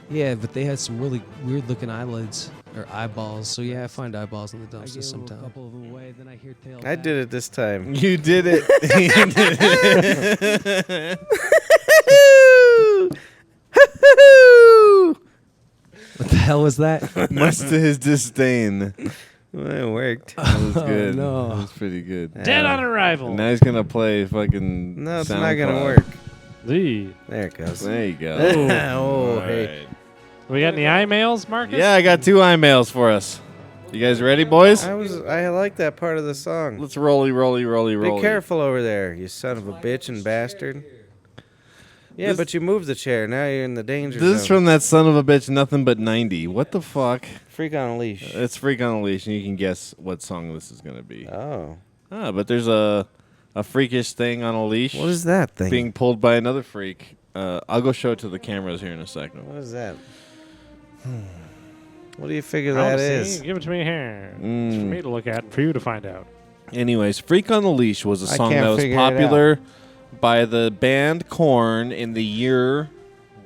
Yeah, but they had some really weird looking eyelids or eyeballs. So yeah, I find eyeballs in the dumpster sometimes. A couple of them away. Then I hear tail I did it this time. You did it. What the hell was that? Much to his disdain. Well, it worked. That was good. no. That was pretty good. Dead on arrival. And now he's gonna play fucking. No, it's not gonna SoundCloud. work. Gee. There it goes. There you go. Oh, All hey. right. We got any emails, Marcus? Yeah, I got 2 emails for us. You guys ready, boys? I like that part of the song. Let's rolly. Be careful over there, you son of a bitch and bastard. Yeah, but you moved the chair. Now you're in the danger zone. This is from that son of a bitch, Nothing But 90. What the fuck? Freak on a Leash. It's Freak on a Leash, and you can guess what song this is going to be. Oh. But there's a freakish thing on a leash. What is that thing? Being pulled by another freak. I'll go show it to the cameras here in a second. What is that? What do you figure Oh, that see? is? Give it to me here. It's for me to look at and for you to find out. Anyways, Freak on the Leash was a I song can't that was figure it popular by the band Korn in the year,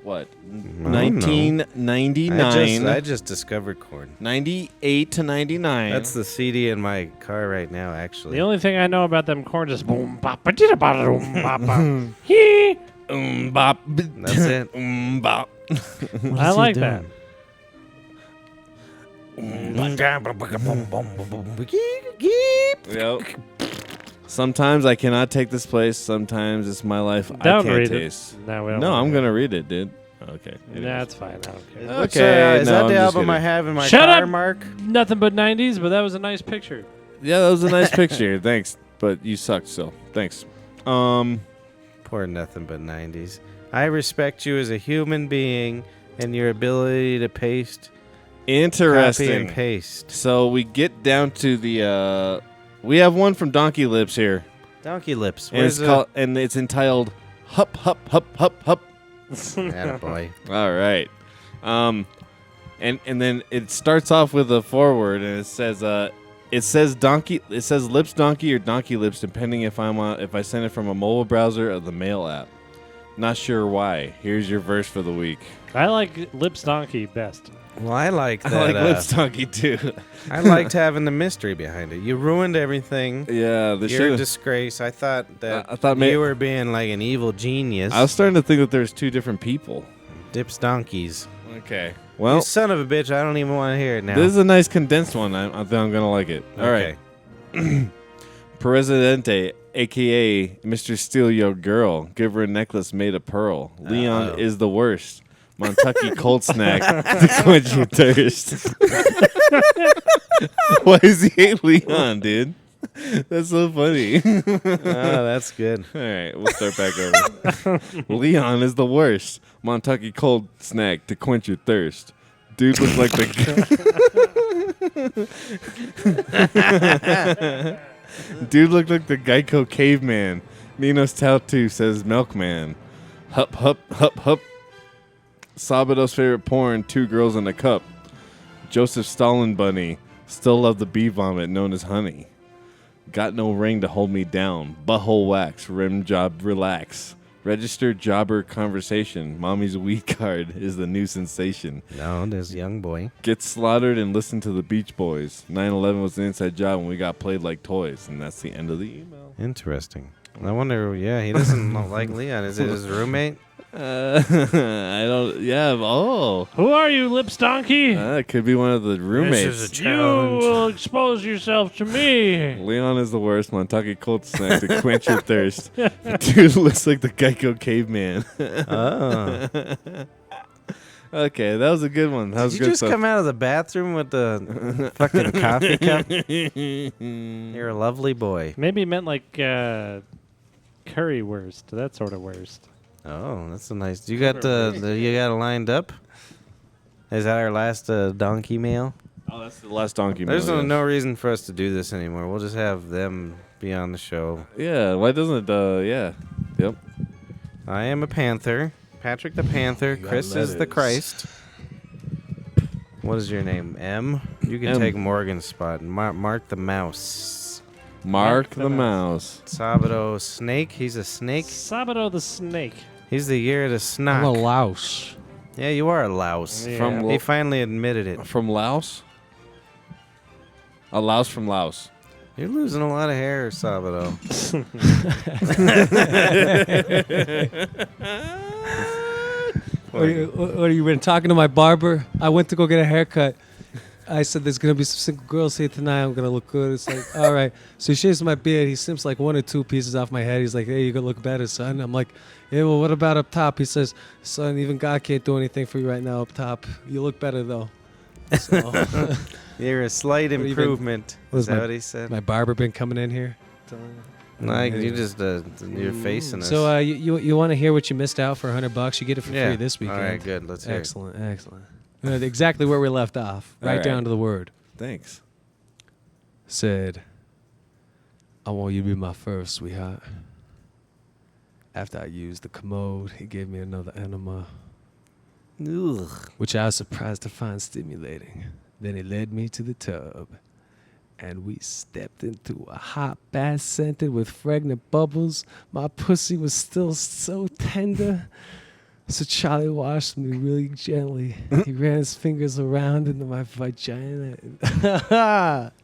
what, know. 1999. I just discovered Korn. 98 to 99. That's the CD in my car right now, actually. The only thing I know about them corn is boom bop ba dida ba boom bop bop. Hee. Bop. That's it. Bop. I like that. Yep. Sometimes I cannot take this place. Sometimes it's my life. I Don't can't read taste. it. No, we don't No, want I'm to gonna read it, dude. Okay. anyways. That's fine. I don't care. What's, Okay, is no, that I'm the just album I kidding. have in my Shut car, up! Mark? Nothing but 90s, but that was a nice picture. Yeah, that was a nice picture. Thanks, but you sucked still. Thanks. Poor nothing but 90s. I respect you as a human being and your ability to paste, copy, Interesting. and paste. So we get down to the. We have one from Donkey Lips here, Donkey Lips. and Where's it's entitled "Hup Hup Hup Hup Hup." Attaboy. All right. And then it starts off with a foreword, and it says donkey. It says lips donkey or donkey lips, depending if I send it from a mobile browser or the mail app. Not sure why. Here's your verse for the week. I like Lips Donkey best. Well, I like that. I like lips donkey too. I liked having the mystery behind it. You ruined everything. Yeah, You're a disgrace. I thought that I thought you were being like an evil genius. I was starting to think that there's two different people. Dips donkeys. Okay. You Well, son of a bitch. I don't even want to hear it now. this is a nice condensed one. I think I'm gonna like it. All right. Okay. Presidente, a.k.a. Mr. Steal Your Girl. Give her a necklace made of pearl. Leon is the worst. Montucky cold snack to quench your thirst. Why does he hate Leon, dude? That's so funny. Oh, that's good. All right, we'll start back over. Leon is the worst. Montucky cold snack to quench your thirst. Dude looks like the dude looked like the Geico caveman. Nino's tattoo says milkman. Hup hup hup hup. Sabado's favorite porn: 2 girls in a cup. Joseph Stalin bunny. Still love the bee vomit known as honey. Got no ring to hold me down. Butthole wax. Rim job relax. Registered jobber conversation. Mommy's weed card is the new sensation. No, this young boy. Get slaughtered and listen to the Beach Boys. 9/11 was an inside job and we got played like toys. And that's the end of the email. Interesting. I wonder. Yeah, he doesn't like Leon. Is it his roommate? I don't. Yeah. Oh. Who are you, Lips Donkey? It could be one of the roommates. You will expose yourself to me. Leon is the worst. Montucky cold snack to quench your thirst. Dude looks like the Geico caveman. Oh. Okay, that was a good one. That was Did good you just stuff. come out of the bathroom with the fucking coffee cup? You're a lovely boy. Maybe he meant like currywurst, that sort of wurst. Oh, that's a nice. You got you got it lined up? Is that our last donkey mail? Oh, that's the last donkey. There's mail, yes. no reason for us to do this anymore. We'll just have them be on the show. Yeah, why doesn't it? Yeah. Yep. I am a panther. Patrick the Panther. Chris is the Christ. What is your name? M? You can M. take Morgan's spot. Mark the Mouse. Mark the mouse. Sabado Snake. He's a snake. Sabado the Snake. He's the year of the I'm a snock. louse. Yeah, you are a louse. Yeah. From He finally admitted it. from Laos. A louse from Laos. You're losing a lot of hair, Sabado. What have you been talking to my barber? I went to go get a haircut. I said there's gonna be some single girls here tonight. I'm gonna look good. It's like, all right. So he shaves my beard. He snips like 1 or 2 pieces off my head. He's like, hey, you gonna look better, son. I'm like, yeah, well, what about up top? He says, son, even God can't do anything for you right now up top. You look better though. So, You're a slight What have you been- improvement. what Is has that what he said? my barber been coming in here? Like, you Anyway. just, you're facing us. So you want to hear what you missed out for $100? You get it for yeah. free this weekend. All right, good. Let's hear it. Excellent. Exactly where we left off, All right right. down to the word. Thanks. Said, I want you to be my first, sweetheart. After I used the commode, he gave me another enema, Ugh. which I was surprised to find stimulating. Then he led me to the tub, and we stepped into a hot bath scented with fragrant bubbles. My pussy was still so tender. So Charlie washed me really gently. He ran his fingers around into my vagina.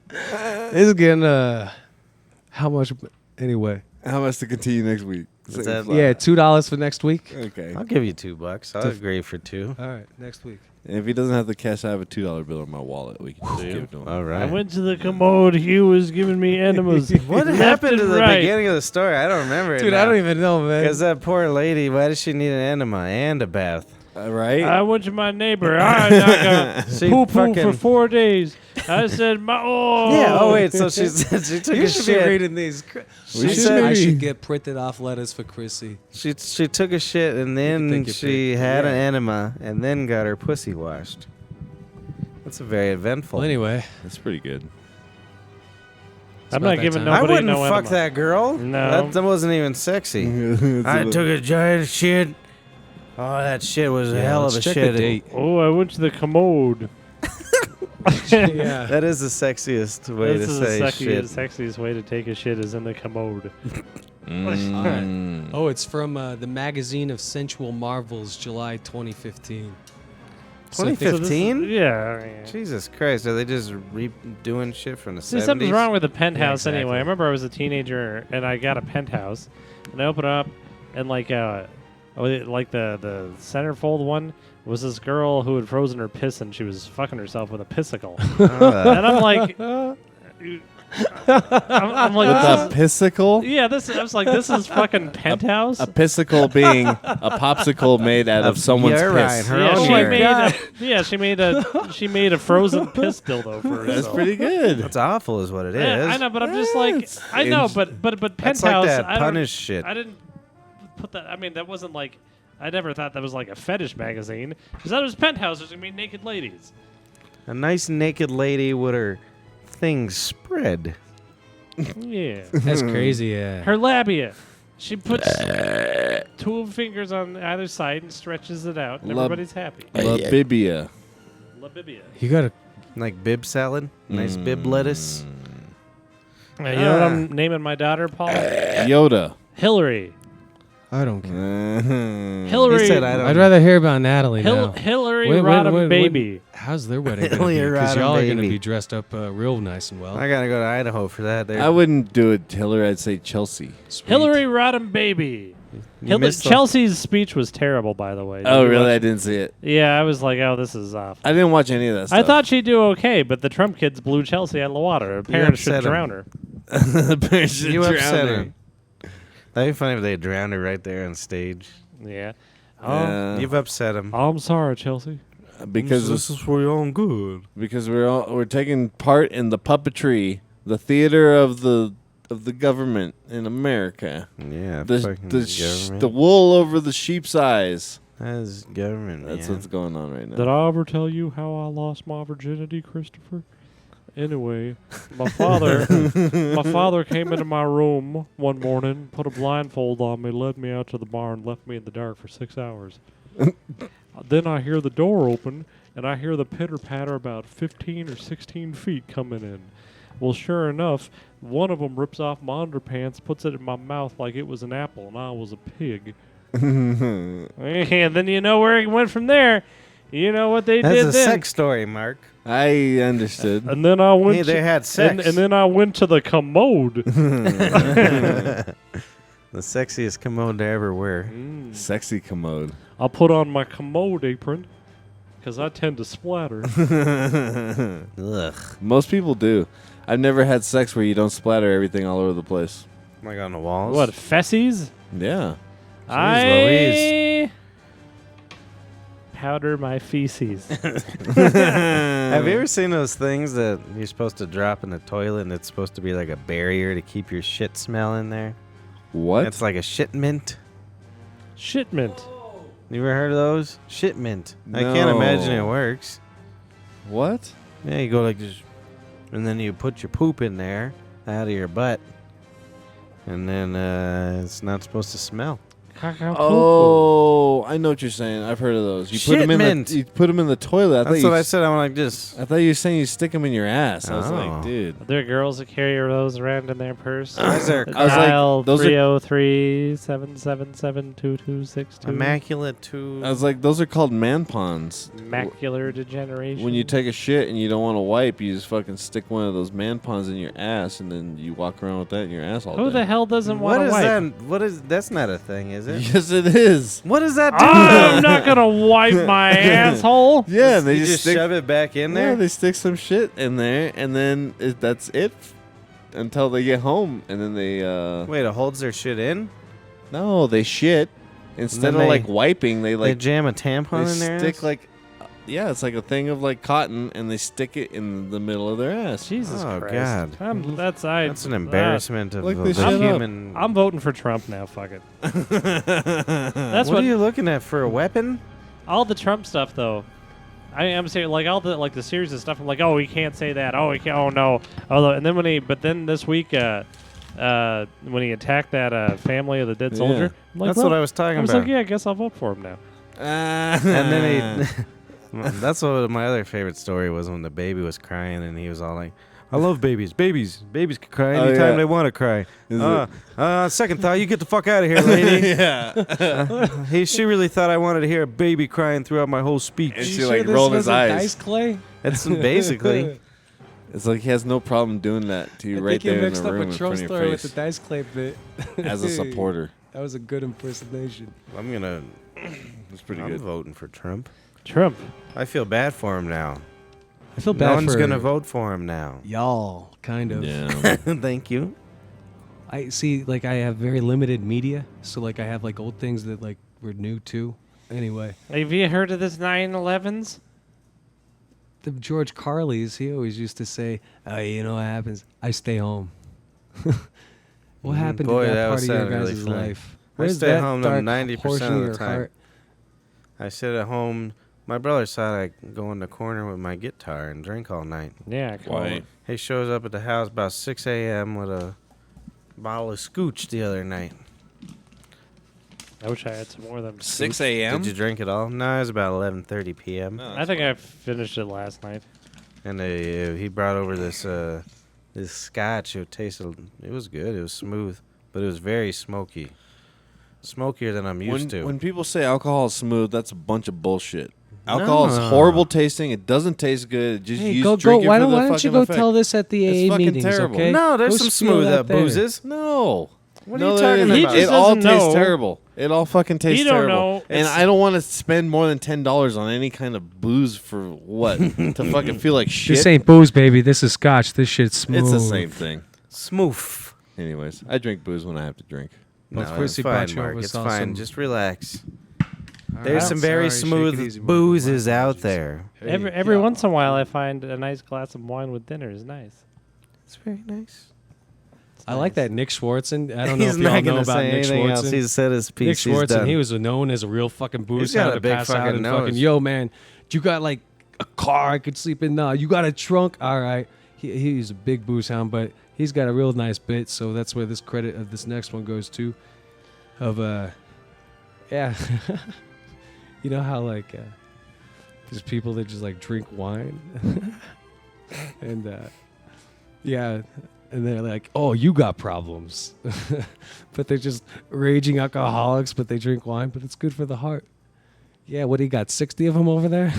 It's getting, how much, anyway. How much to continue next week? Is that- Yeah, $2 for next week. Okay. I'll give you $2. I'll agree for 2. All right, next week. And if he doesn't have the cash, I have a $2 bill in my wallet. We can just give it to him. All I right. went to the commode. Hugh was giving me enemas. What left happened to and the right. beginning of the story? I don't remember it. Dude, I don't even know, man. Because that poor lady, why does she need an enema and a bath? Right? I went to my neighbor. I got She poo poo for fucking- 4 days. I said, Yeah. Oh wait. So she took You a should be shit. reading these. She should said I maybe- should get printed off letters for Chrissy. she took a shit and then think you're she big. had an Yeah. enema and then got her pussy washed. That's a very eventful. Well, anyway, That's pretty good. I'm about not that giving time. I nobody wouldn't no fuck enema. that girl. No. That wasn't even sexy. I took a giant shit. Oh, that shit was a hell of a let's check shit. the date. Oh, I went to the commode. Yeah. That is the sexiest way This to is say the shit. sexiest way to take a shit is in the commode. Mm. Oh, it's from the Magazine of Sensual Marvels, July 2015. So I think- 2015? Yeah. Jesus Christ, are they just doing shit from the 70s? See, something's wrong with the penthouse Yeah, exactly. anyway. I remember I was a teenager and I got a penthouse, and I opened it up, and like the centerfold one was this girl who had frozen her piss and she was fucking herself with a pissicle. And I'm like, I'm like, The this is, pissicle? yeah, this. I was like, this is fucking penthouse. A pissicle being a popsicle made out of someone's you're right, piss. her Yeah, own she word. made she made a frozen piss dildo for herself. That's pretty good. That's awful, is what it is. Yeah, I know, but I'm just like, It's I know, ins- but That's penthouse. like that I don't- punish shit. I didn't put that. I mean, that wasn't like. I never thought that was like a fetish magazine. Because that was penthouse. There's gonna be naked ladies. A nice naked lady with her things spread. Yeah. That's crazy, yeah. Her labia. She puts 2 fingers on either side and stretches it out, and Lab- everybody's happy. Labibia. Labibia. You gotta. Like bib salad. Nice bib lettuce. You know what I'm naming my daughter, Paul? Yoda. Hillary. I don't care. Hillary. He said I don't I'd rather hear about Natalie now. Hillary When- Rodham when- baby. How's their wedding gonna Hillary be? Because Rodham y'all are gonna baby. be dressed up real nice and well. I gotta go to Idaho for that. There. I wouldn't do it, Hillary. I'd say Chelsea. Sweet. Hillary Rodham baby. You missed the- Chelsea's speech was terrible, by the way. Did Oh, you really? watch I it? didn't see it. Yeah, I was like, oh, this is off. I didn't watch any of that stuff. I thought she'd do okay, but the Trump kids blew Chelsea out of the water. Her parents should upset 'em. drown her. the parents should You drown upset her. him. That'd be funny if they drowned her right there on stage. Yeah. Yeah. You've upset him. I'm sorry, Chelsea. Because this is for your own good. because we're taking part in the puppetry, the theater of the government in America. Yeah, The fucking the government. wool over the sheep's eyes. That's government. That's man. what's going on right now. Did I ever tell you how I lost my virginity, Christopher? Anyway, my father came into my room one morning, put a blindfold on me, led me out to the bar, and left me in the dark for 6 hours. Then I hear the door open, and I hear the pitter-patter about 15 or 16 feet coming in. Well, sure enough, one of them rips off my underpants, puts it in my mouth like it was an apple, and I was a pig. And then you know where it went from there. You know what they That's did a then. sex story, Mark. I understood. And then I went. Hey, they to- had sex. And then I went to the commode. The sexiest commode to ever wear. Sexy commode. I put on my commode apron because I tend to splatter. Ugh. Most people do. I've never had sex where you don't splatter everything all over the place. Like on the walls. What, fessies? Yeah. I powder my feces. Have you ever seen those things that you're supposed to drop in the toilet and it's supposed to be like a barrier to keep your shit smell in there? What? It's like a shit mint. Shitment. You ever heard of those? Shit mint. I can't imagine it No. works. What? Yeah, you go like this, and then you put your poop in there out of your butt, and then it's not supposed to smell. Oh, I know what you're saying. I've heard of those. You put them in Shitment. you put them in the toilet. That's what I said. I'm like this. I thought you were saying you stick them in your ass. I was Oh. like, dude. Are there girls that carry those around in their purse? Why is there I was like, Dial those are- 303-777-2262. immaculate to? I was like, those are called man-pons. Macular degeneration. When you take a shit and you don't want to wipe, you just fucking stick one of those man-pons in your ass, and then you walk around with that in your ass all Who day. the hell doesn't What want to is wipe? that? What is? That's not a thing, is it? Yes, it is. What does that do? I'm not gonna wipe my asshole. Yeah, they you just just stick, shove it back in Yeah, there. they stick some shit in there, and then that's it until they get home, and then they Wait, it holds their shit in. no, they shit instead of they- like wiping. They They like jam a tampon they in there. stick like it's like a thing of like cotton, and they stick it in the middle of their ass. Jesus Oh, Christ. God. That's an embarrassment of Look the this shit up. human. I'm voting for Trump now. Fuck it. That's what what are you looking at for a weapon? all the Trump stuff though. I'm saying like all the series of stuff. I'm like, oh, he can't say that. Oh, he can't. Oh no. Although, and then then this week, when he attacked that family of the dead soldier, I'm like, That's what I was talking I was about. like, yeah, I guess I'll vote for him now. And then he. That's what my other favorite story was when the baby was crying and he was all like, "I love babies. Babies can cry Oh, anytime yeah. they want to cry." Is Second thought, you get the fuck out of here, lady. yeah. She really thought I wanted to hear a baby crying throughout my whole speech. And You she sure like this rolled his wasn't eyes. Dice Clay? It's basically. It's like he has no problem doing that to you I right think you there in mixed the up room a in Trump front of story your with the face Dice Clay bit. as a supporter. That was a good impersonation. I'm gonna. It's pretty I'm good. voting for Trump. Trump. I feel bad for him now. I feel No bad one's for gonna vote for him now. y'all, kind of. Yeah. Thank you. I see, like, I have very limited media, so like I have like old things that like were new too. Anyway, Have you heard of this 9/11s? the George Carlys, he always used to say, "Oh, you know what happens? I stay home." What happened Boy, to that, that part would of your sound really guys' funny. life? I Where's stay that home dark 90% portion of the your time. heart? I sit at home. My brother said I go in the corner with my guitar and drink all night. Yeah. Cool. Why? He shows up at the house about 6 a.m. with a bottle of scooch the other night. I wish I had some more of them. 6 a.m. Did you drink it all? No, it was about 11:30 p.m. I think I finished it last night. And he brought over this scotch. It tasted. It was good. It was smooth, but it was very smoky. Smokier than I'm used to. When people say alcohol is smooth, that's a bunch of bullshit. Alcohol is No. horrible tasting. It doesn't taste good. It just Hey, you go, drink it why for don't, the why don't you fucking go effect. tell this at the It's AA fucking meetings, terrible. okay? No, there's Go some spiel smooth that there. boozes. No. What No, are you there talking isn't. He about? just It all doesn't tastes know. terrible. It all fucking tastes He don't terrible. know. And It's- I don't want to spend more than $10 on any kind of booze for what? To fucking feel like shit. This ain't booze, baby. This is scotch. This shit's smooth. It's the same thing. Smooth. Anyways, I drink booze when I have to drink. No, Well, it's Chrissy fine, brought you Mark. over It's some- fine. Just relax. All There's right, some very sorry, shake it easy, smooth Mark. boozes My out apologies. there. Hey, Every yeah. once in a while, I find a nice glass of wine with dinner is nice. It's very nice. I like that Nick Swartzen. I don't know He's if y'all not know gonna about say Nick anything else. Swartzen. He's said his Nick piece. He's Swartzen, done. he was known as a real fucking booze got hound a to big pass out fucking and nose. fucking, yo, man, you got like a car I could sleep in? Nah, you got a trunk? All right. He's a big booze hound, but he's got a real nice bit, so that's where this credit of this next one goes to. Yeah. You know how, like, there's people that just, like, drink wine? And, yeah, and they're like, oh, you got problems. But they're just raging alcoholics, but they drink wine, but it's good for the heart. Yeah, what do you got, 60 of them over there?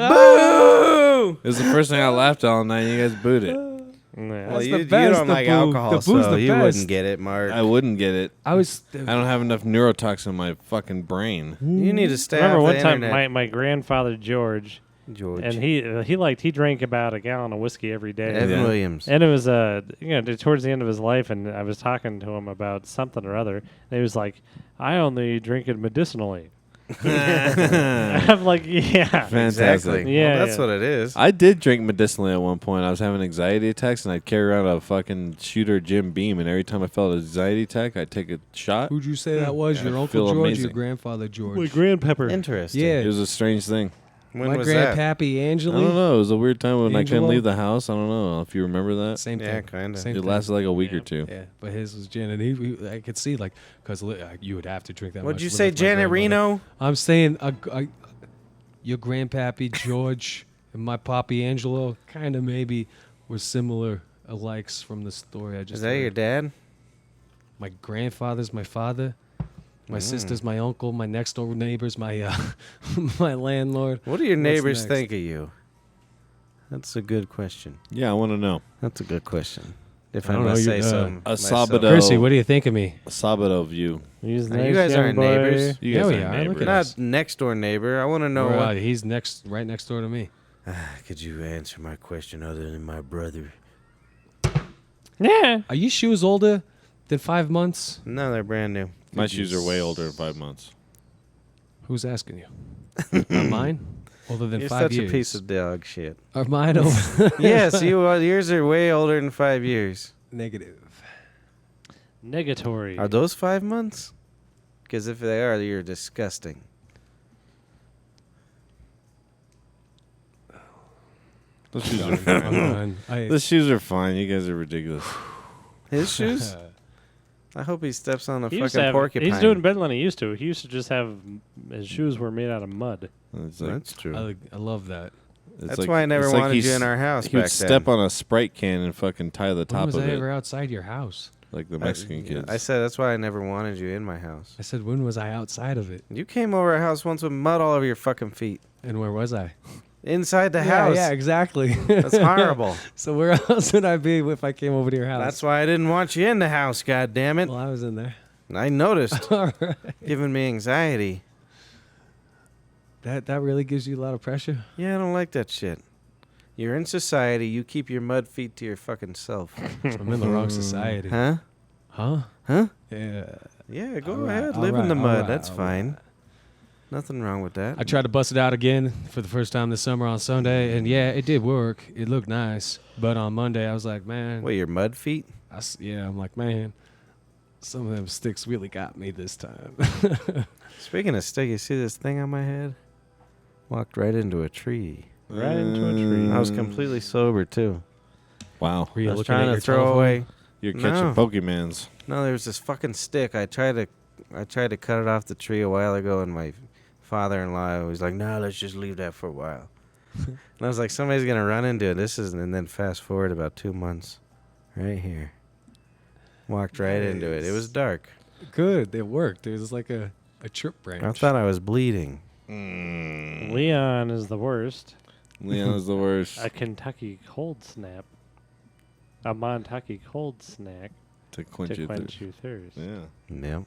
Boo! It was the first thing I laughed at all night. And you guys booed it. Well, That's you, the best, you don't the like boo- alcohol, the boo's so the you best. wouldn't get it, Mark. I wouldn't get it. I was... I don't have enough neurotoxin in my fucking brain. You need to stay Remember off one the time internet. my grandfather George, George. And he drank about a gallon of whiskey every day. Evan Yeah. Williams. And it was towards the end of his life, and I was talking to him about something or other, and he was like, "I only drink it medicinally." I'm like, yeah, Fantastic. Exactly. Yeah, Well, that's yeah. what it is. I did drink medicinally at one point. I was having anxiety attacks, and I'd carry around a fucking shooter Jim Beam, and every time I felt an anxiety attack, I'd take a shot. Who'd you say that was? Yeah, Your I Uncle feel George, or amazing. your grandfather George? my grandpepper. Interesting. Yeah. It was a strange thing. When My was that? grandpappy I Angela. don't know. It was a weird time when I couldn't Angelo? leave the house. I don't know if you remember that. Same Yeah, thing. kind of. Same It thing. lasted like a week or Yeah. two. Yeah, but his was gin, and I could see like because you would have to drink that. What'd much you to say, live with my Janet grandmother. Reno? I'm saying your grandpappy George and my poppy Angelo kind of maybe were similar alikes from the story I just. Is that your heard. dad? My grandfather's my father. My sister's my uncle. My next door neighbor's my my landlord. What do your What's neighbors next? think of you? That's a good question. Yeah, I want to know. That's a good question. If I I, don't must know, say you- so. a myself. Sabado. Chrissy, what do you think of me? A Sabado view. He's You nice, guys young aren't boy. neighbors. You Yeah, guys we are are. neighbors. Look at Not us. next door neighbor. I want to know what. He's right next door to me. Could you answer my question other than my brother? Yeah. Are your shoes older than 5 months? No, they're brand new. My shoes are way older than 5 months. Who's asking you? Are mine older than You're 5 such years? a piece of dog shit. Are mine older? Yes, yours are way older than 5 years. Negative. Negatory. Are those 5 months? Because if they are, you're disgusting. Those shoes are I'm fine. done. Those shoes are fine. You guys are ridiculous. His shoes? I hope he steps on a He used to fucking have- porcupine. He's doing better than he used to. He used to just have his shoes were made out of mud. It's like, That's true. I love that. it's That's like- why I never it's like wanted you he's- in our house He would back step then. on a Sprite can and fucking tie the When top was of I it, ever outside your house? like the Mexican kids. I said that's why I never wanted you in my house. I said, when was I outside of it? You came over our house once with mud all over your fucking feet. And where was I? Inside the yeah, house. yeah, exactly. That's horrible. So where else would I be if I came over to your house? That's why I didn't want you in the house, God damn it. Well, I was in there. I noticed. All right. Giving me anxiety. That really gives you a lot of pressure. Yeah, I don't like that shit. You're in society. You keep your mud feet to your fucking self. I'm in the wrong society. Huh? Huh? Huh? Yeah. Yeah, go All right, ahead. all Live in right, the all mud. right, That's all fine. right. Nothing wrong with that. I tried to bust it out again for the first time this summer on Sunday, and yeah, it did work. It looked nice. But on Monday, I was like, man. Wait, your mud feet? I'm like, man, some of them sticks really got me this time. Speaking of stick, you see this thing on my head? Walked right into a tree. Right into a tree. I was completely sober, too. Wow. Were you I was looking trying at to your throw telephone? away. You're catching No. Pokemans. No, there was this fucking stick. I tried to cut it off the tree a while ago, and my father-in-law was like, "No, let's just leave that for a while." And I was like, "Somebody's gonna run into it." And then fast forward about 2 months, right here, walked right into it. It was dark. Good, it worked. It was like a trip branch. I thought I was bleeding. Leon is the worst. Leon is the worst. A Kentucky cold snap. A Montucky cold snack To quench to your quench thirst. your thirst. Yeah. Yep.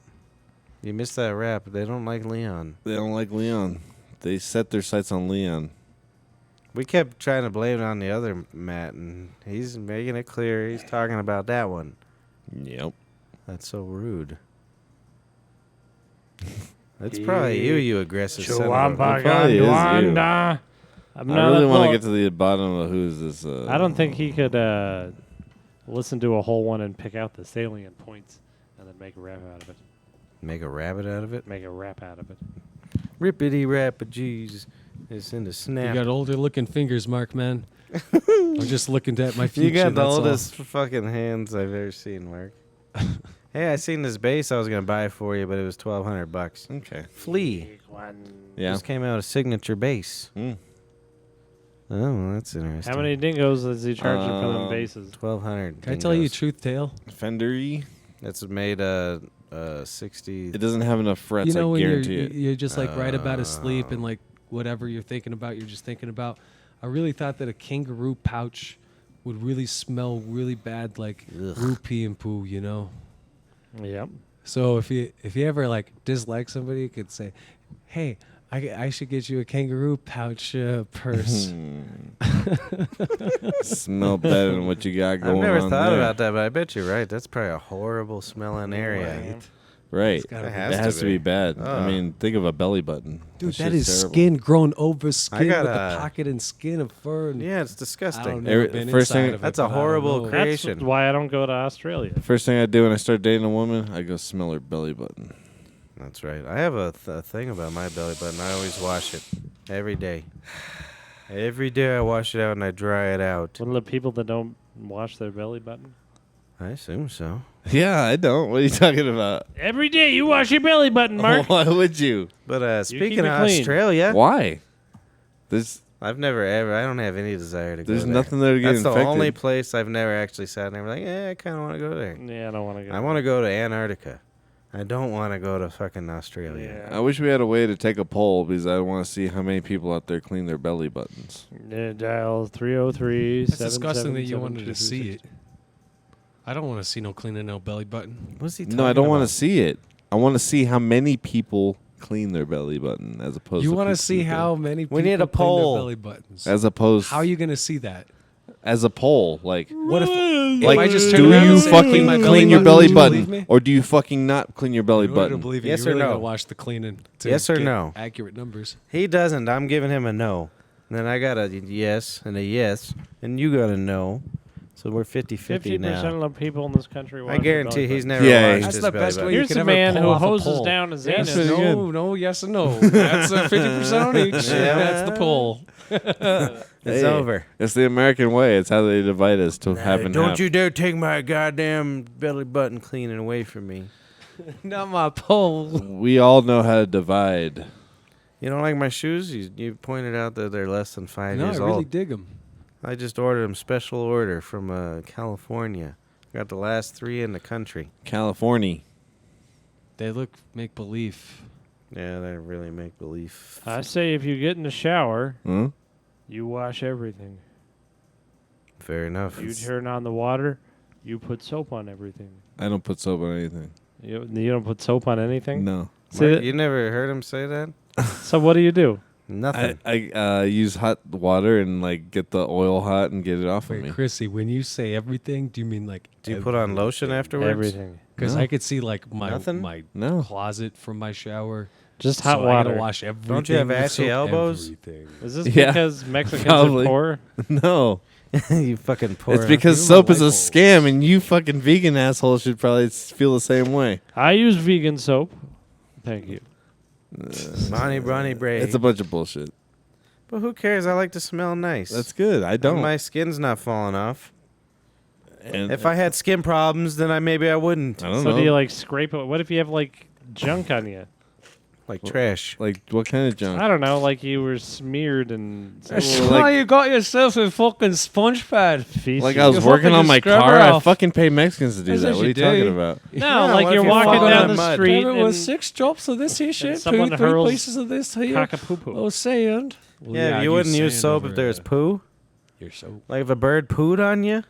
You missed that rap. They don't like Leon. They don't like Leon. They set their sights on Leon. We kept trying to blame it on the other Matt, and he's making it clear he's talking about that one. Yep. That's so rude. That's probably you aggressive son of a- Chuwamba probably is you. Gondwanda. I really want to get to the bottom of who's this. I don't think he could listen to a whole one and pick out the salient points and then make a rap out of it. Make a rabbit out of it? Make a rap out of it. Rippity rappa jeez. It's in the You snap. got older looking fingers, Mark, man. I'm just looking at my future. You got the that's all. oldest fucking hands I've ever seen, Mark. Hey, I seen this bass I was gonna buy for you, but it was $1,200. Okay. Flea Yeah. just came out a signature bass. Mm. Oh, well, that's interesting. How many dingoes is he charging for them bases? 1,200. Can I tell you a dingoes. truth tale? Fender-y. It's made 60. It doesn't have enough frets. You know, I when guarantee you're, it. you're just like right about to sleep and like whatever you're thinking about, you're just thinking about. I really thought that a kangaroo pouch would really smell really bad, like Ugh. root pee and poo, you know? Yep. So if you ever like dislike somebody, you could say, "Hey, I should get you a kangaroo pouch purse. Smell better than what you got going I've on never thought there. about that, but I bet you're right. That's probably a horrible smelling area. Right. gotta It be. has to be bad. I Oh. mean, think of a belly button. Dude, That that shit's is terrible. skin grown over skin got with a- the pocket and skin of fur. And Yeah, it's I disgusting. don't know. Every- Been first inside thing- of it, That's a but I don't horrible know. creation. That's why I don't go to Australia. First thing I do when I start dating a woman, I go smell her belly button. That's right. I have a thing about my belly button. I always wash it every day. Every day I wash it out and I dry it out. One of the people that don't wash their belly button. I assume so. Yeah, I don't. What are you talking about? Every day you wash your belly button, Mark. Why would you? But keep speaking it of clean. Australia, Why? There's I've never ever. I don't have any desire to go there's there. nothing there to get That's infected. the only place I've never actually sat there and like, I kind of want to go there. Yeah, I don't want to go. I want to go to Antarctica. I don't want to go to fucking Australia. I wish we had a way to take a poll because I want to see how many people out there clean their belly buttons. Dial 303. It's disgusting that you wanted to see it. I don't want to see no cleaning no belly button. What's he talking No, I don't want about? to see it. I want to see how many people clean their belly button as opposed You to want to people see who how don't. many people We need a clean their poll. belly buttons. As opposed How are you going to see that? as a poll like What if like I just do turn around you and say, fucking clean my clean belly your button? belly Do you button believe me? or do you fucking not clean your belly In order to button? believe Yes you or really no? gotta watch the cleaning. To Yes or get no? Accurate numbers. He doesn't. I'm giving him a no. And then I got a yes and a yes, and you got a no. So we're 50-50 50% now. of the people in this country wash I their guarantee belly he's button. never Yeah, washed That's his the belly best way button. you Here's can a ever man pull who off a hoses poll. down his Yes, anus. no, yes and no. That's 50% on each. Yeah. That's the poll. It's Hey, over. It's the American way. It's how they divide us to have and Don't have. you dare take my goddamn belly button cleaning away from me. Not my poll. We all know how to divide. You don't like my shoes? You pointed out that they're less than 5 No, I years really old. dig them. I just ordered them special order from California. Got the last 3 in the country. California. They look make believe. Yeah, they really make believe. I say if you get in the shower, Huh? you wash everything. Fair enough. You turn on the water, you put soap on everything. I don't put soap on anything. You don't put soap on anything? No. Say Mark, that- you never heard him say that? So what do? Nothing. I use hot water and like get the oil hot and get it off of Wait, me. Chrissy, when you say everything, do you mean like Do you put on lotion afterwards? Everything. Because No. I could see like my Nothing? my closet from my shower. Just hot so I water. gotta wash everything. Don't you have with ashy soap, elbows? everything. Is this Yeah, because Mexicans probably. are poor? No. You fucking poor. It's because Even my soap is a light bulbs. scam and you fucking vegan assholes should probably feel the same way. I use vegan soap. Thank you. Bonnie Bronny Bray. It's a bunch of bullshit. But who cares? I like to smell nice. That's good. I And don't. my skin's not falling off. And If I had skin problems, then maybe I wouldn't. I don't So know. do you like scrape it? What if you have like junk on you? Like trash. Like what kind of junk? I don't know, like you were smeared and Well, Why like- you got yourself a fucking sponge pad? feces. Like I was You're working fucking on my scrub car. her I off. fucking pay Mexicans to do That's that. what What are you you talking do. about? No, Yeah, like what you're if you walking fall down in the mud? street There was and 6 drops of this here shit. someone 3 hurls places of this here. cock-a-poo-poo. Oh, sand. Well, Yeah, I'd you wouldn't use sand soap over, if there's poo. your soap. Like if a bird pooed on you.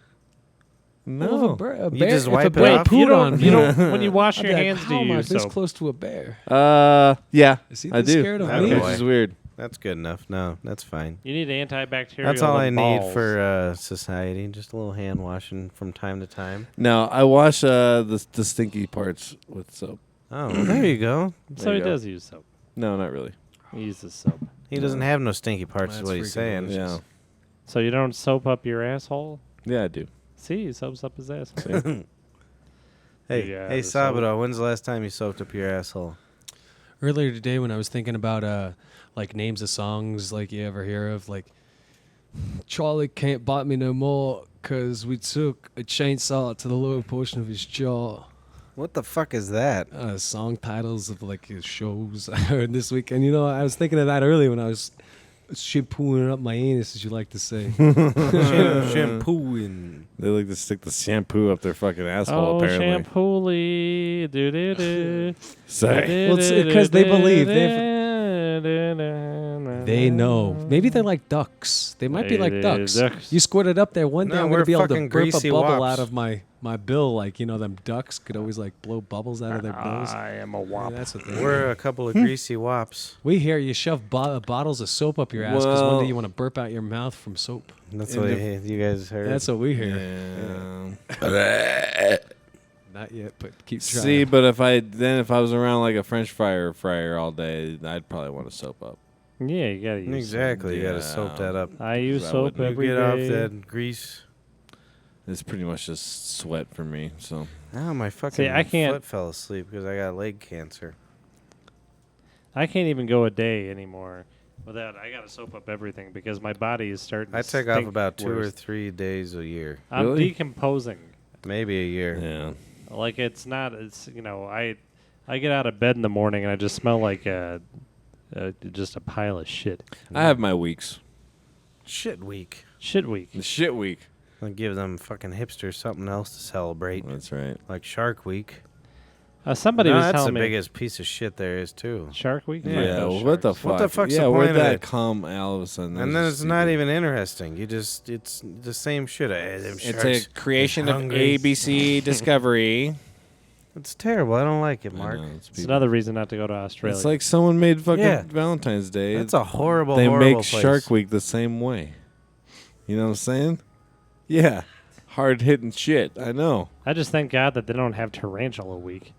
No. You just wipe it bear off? pooed You don't, on you me, don't, when you wash I'd your be like, hands, do how am you I use this soap? close to a bear? Yeah, Is he I this do. scared of me? Which is weird. That's good enough. No, that's fine. You need antibacterial. That's all I and need balls. for society. Just a little hand washing from time to time. No, I wash the stinky parts with soap. Oh, well, there you go. So There he you go. does use soap. No, not really. He uses soap. He doesn't have no stinky parts, is That's what he's freaking saying. delicious. Yeah, So you don't soap up your asshole? yeah, I do. See, he soaps up his asshole. Hey, Yeah, hey, the soap. Sabado, when's the last time you soaked up your asshole? Earlier today, when I was thinking about like names of songs, like you ever hear of, like Charlie can't bite me no more because we took a chainsaw to the lower portion of his jaw. What the fuck is that? Song titles of like his shows I heard this weekend. You know, I was thinking of that earlier when I was shampooing up my anus, as you like to say. Shampooing. They like to stick the shampoo up their fucking asshole. Oh, apparently, shampooly. Do-do-do. sorry. Well, it's 'cause they believe They know. Maybe they're like ducks. They might be like ducks. Ducks. You squirt it up there one day. No, I'm we're gonna be able to fucking burp a greasy bubble wops. out of my bill, like them ducks could always like blow bubbles out of their bills. I am a Yeah, wop. that's what they We're a couple of greasy wops. We hear you shove bottles of soap up your ass because one Well- day you want to burp out your mouth from soap. That's And what if- you guys heard. That's what we hear. Yeah. Not yet, but keep trying. See, but if I was around like a French fryer all day, I'd probably want to soap up. Yeah, you gotta use exactly. You Yeah. gotta soap that up. soap. I use I soap wouldn't. every You day. get off that grease. It's pretty much just sweat for me. So Oh, my fucking I can't- foot fell asleep because I got leg cancer. I can't even go a day anymore without. I gotta soap up everything because my body is starting. I to take off stink about 2 or worse. 3 days a year, I'm Really? decomposing. maybe a year. yeah. Like it's not. It's I get out of bed in the morning and I just smell like just a pile of shit. I have my weeks. Shit week. Shit week. The shit week. I'll give them fucking hipsters something else to celebrate, That's right. like Shark Week. Somebody No, was that's the telling me biggest piece of shit there is too. Shark Week. Yeah, Fuck Yeah. those What the sharks. fuck? What the fuck's yeah, the where'd point of that it? come all of a sudden? And then it's not even interesting. It's the same shit. Them It's sharks, a creation they're of hungry. ABC Discovery. It's terrible. I don't like it, I Mark. know, It's another reason not to go to Australia. It's like someone made fucking Yeah. Valentine's Day. That's a horrible, They horrible make place. Shark Week the same way. You know what I'm saying? Yeah. Hard hitting shit. I know. I just thank God that they don't have Tarantula Week.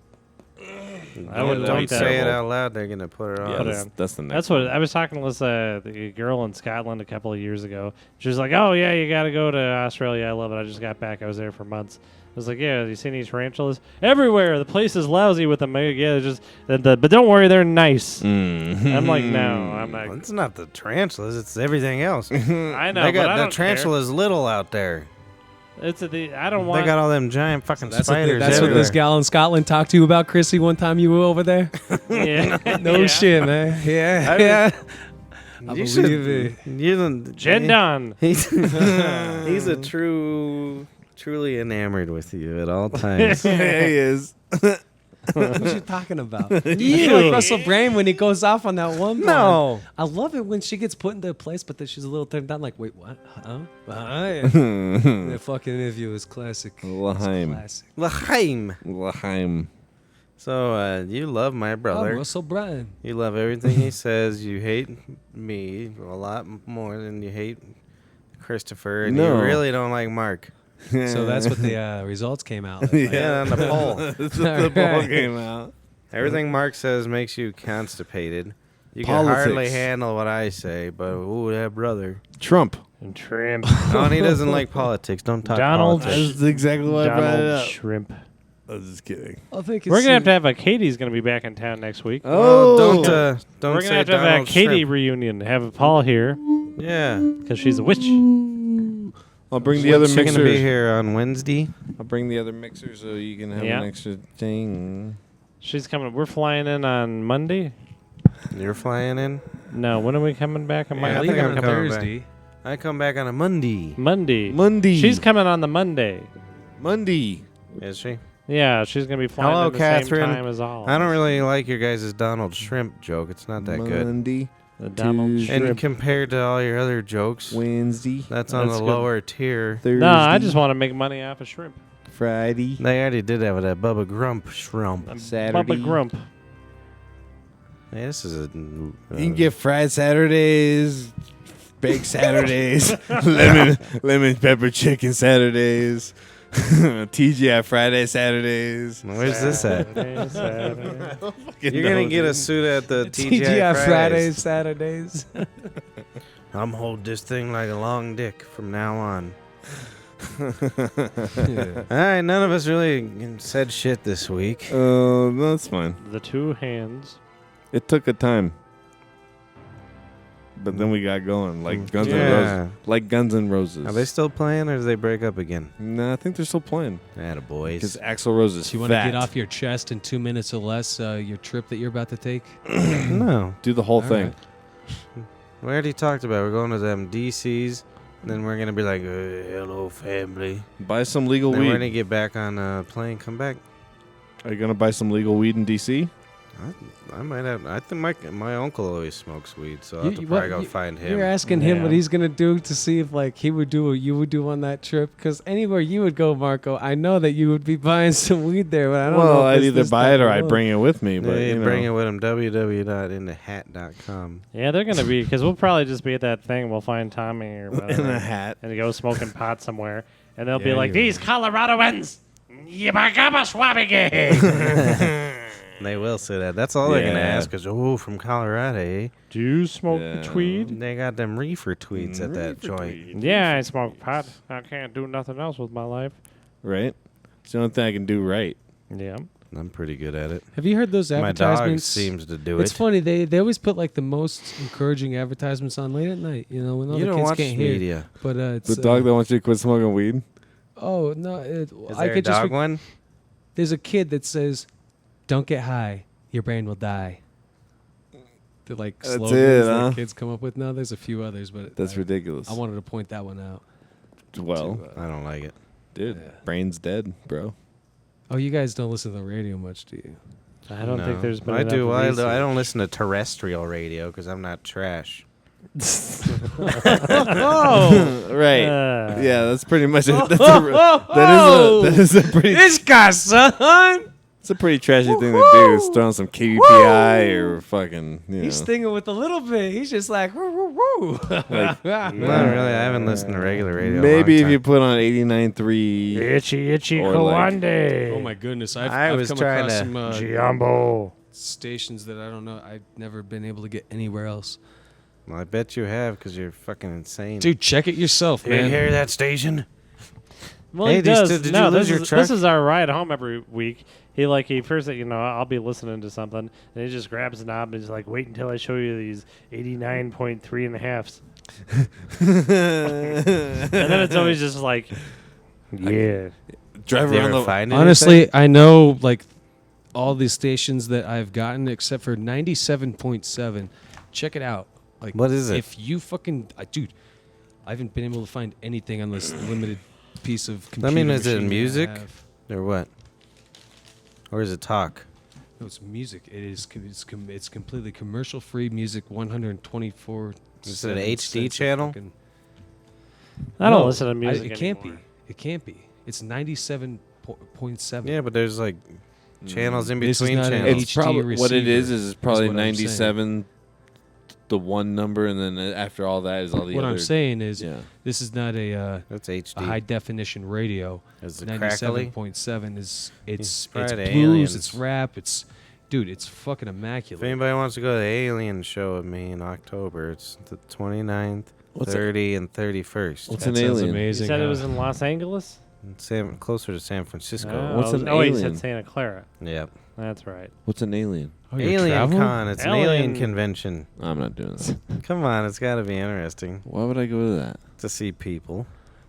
I wouldn't Don't like that. say it out loud. They're gonna put it on. Yeah, Put it that's, on. that's the next That's what I was talking to this the girl in Scotland a couple of years ago. She was like, "Oh yeah, you got to go to Australia. I love it. I just got back. I was there for months." I was like, "Yeah, you see any tarantulas everywhere? The place is lousy with them. Yeah, just but don't worry, they're nice." I'm like, "No, I'm not." Well, it's not the tarantulas. It's everything else. I know, they but I got don't the tarantulas little out there. care. I don't They want. got all them giant fucking That's spiders. what this everywhere. gal in Scotland talked to you about, Chrissy, one time you were over there. yeah. No Yeah. shit, man. Yeah, yeah. I You believe should. it. You don't. Gendon. He's a truly enamored with you at all times. yeah, he is. What you talking about? You feel like Russell Brand when he goes off on that one. No. I love it when she gets put into a place, but then she's a little turned down. Like, wait, what? Huh? That fucking interview is classic. It's Laheim. classic. L'chaim. Laheim. So you love my Oh, brother. Russell Brand. You love everything he says. You hate me a lot more than you hate Christopher, and No. you really don't like Mark. So that's what the results came out. Like. Yeah, on the poll. That's what the ball came out. Everything Mark says makes you constipated. You can hardly Politics. handle what I say, but ooh, that brother. Trump. And Shrimp. Oh, and he doesn't like politics. Don't talk Donald politics. That's exactly why I brought it Donald up. Shrimp. I was just kidding. I think We're gonna have a Katie's gonna be back in town next week. Well, don't We're say gonna have to have a Donald Katie Shrimp. reunion. Have Paul here Yeah. because she's a witch. I'll bring the other She's gonna be mixers. here on Wednesday. I'll bring the other mixer so you can have Yeah. an extra thing. She's coming. We're flying in on Monday. You're flying in. No, when are we coming back? On Yeah, I I Monday? think leave I'm on coming back. Thursday. I come back on a Monday. Monday. She's coming on the Monday. Monday. Is she? Yeah, she's gonna be flying Hello, at the Catherine. same time as all. I don't really like your guys' Donald Shrimp joke. It's not that good. Monday. The Donald Tuesday. And Shrimp. compared to all your other jokes, Wednesday. that's on That's the good. lower tier. Thursday. No, I just want to make money off of shrimp. Friday. They already did that with that Bubba Grump shrimp. Saturday. Bubba Grump. Hey, this is a. You can get fried Saturdays, baked Saturdays, lemon pepper chicken Saturdays, TGI Friday Saturdays. Where's this at? Saturday. You're gonna get a suit at the TGI TGI Fridays. Fridays, Saturdays. I'm hold this thing like a long dick from now on. Yeah. All right, none of us really said shit this week. That's fine. The two hands. It took a time, but then we got going like Guns N' Roses. Like Guns N' Roses. Are they still playing, or do they break up again? No, I think they're still playing because Attaboys. Axl Rose is So you want to fat. get off your chest in 2 minutes or less, your trip that you're about to take? No. Do the whole All thing. right. We already talked about it. We're going to them DCs. And then we're going to be like, hello, family. Buy some legal Then we're weed. going to get back on a plane, come back. Are you gonna buy some legal weed in DC? I might have. I think my uncle always smokes weed, so I'll have to probably go find him. You're asking him what Yeah. he's gonna do to see if like he would do what you would do on that trip. Because anywhere you would go, Marco, I know that you would be buying some weed there. But I don't know. Well, if I'd it's either this buy type it or of I'd look. bring it with me. But Yeah, you know. bring it with him. www.inthehat.com. Yeah, they're gonna be because we'll probably just be at that thing. We'll find Tommy or whatever, in a hat. and go smoking pot somewhere, and they'll be Yeah, like, you- "These Coloradoans, yabagaba swabby." They will say that. That's all they're gonna Yeah. ask is, "Oh, from Colorado, eh?" Do you smoke Yeah. tweed? They got them reefer tweets at that joint. Yeah, I smoke pot. I can't do nothing else with my life. Right? It's the only thing I can do right. Yeah. I'm pretty good at it. Have you heard those My dog advertisements? seems to do It's it. funny. They always put like the most encouraging advertisements on late at night. You know when all You the don't kids watch can't hear. media. But it's The dog that wants you to quit smoking weed? Oh no! Is I there a could just. dog one? There's a kid that says, "Don't get high, your brain will die." The like That's slogans it, that huh? kids come up with now. There's a few others, but That's ridiculous. I wanted to point that one out. Well, I don't like it. dude, Yeah. brain's dead, bro. Oh, you guys don't listen to the radio much, do you? I don't think No. there's been I enough do. I research. don't listen to terrestrial radio because I'm not trash. Oh, Right. Uh. Yeah, that's pretty much it. That is a pretty This guy, son. it's a pretty trashy thing to do. Is throwing some KVPI or fucking He's know. stinging with a little bit. He's just like, woo, woo, woo. Not really. I haven't listened to regular radio. in a Maybe long if you time. put on 89.3. itchy Or like- Kawande. Oh my goodness! I I've was come trying across to- some Giambo. stations that I don't know. I've never been able to get anywhere else. Well, I bet you have because you're fucking insane. Dude, check it yourself, you man. hear that station? Well, Hey, he do you does. still- did no, you lose this your is truck? this is our ride home every week. He first, I'll be listening to something, and he just grabs the knob and he's like, "Wait until I show you these 89.3 and a halves." And then it's always just like, yeah. Drive Did you around ever the find anything? Honestly, I know like all these stations that I've gotten except for 97.7. Check it out. Like, What is it? If you fucking dude, I haven't been able to find anything on this limited piece of computer. is it machine that I music? have. Or what? Or is it talk? No, it's music. It is. It's completely commercial-free music. 124. Is it an HD channel? I don't No, listen to music It can't be. anymore. It can't be. It's 97.7. Yeah, but there's like channels in This is between not an channels. It's HD probably what it receiver, is probably what I'm saying. 97, the one number, and then after all that is all the What other. I'm saying is, yeah. this is not a That's HD. high definition radio. Is it crackly? 97.7 is it's probably the blues, aliens. it's rap, it's dude, it's fucking If immaculate. anybody wants to go to the Alien show with me in October, it's the 29th, What's 30, and 31st. What's That an sounds alien? You amazing. said it huh? was in Los Angeles? Closer to San Francisco. What's an He alien? said Santa Clara. Yep. That's right. What's an alien? Oh, you're Alien traveling? Con. It's an Alien- alien convention. I'm not doing that. Come on, it's got to be interesting Why would I go to that? to see people.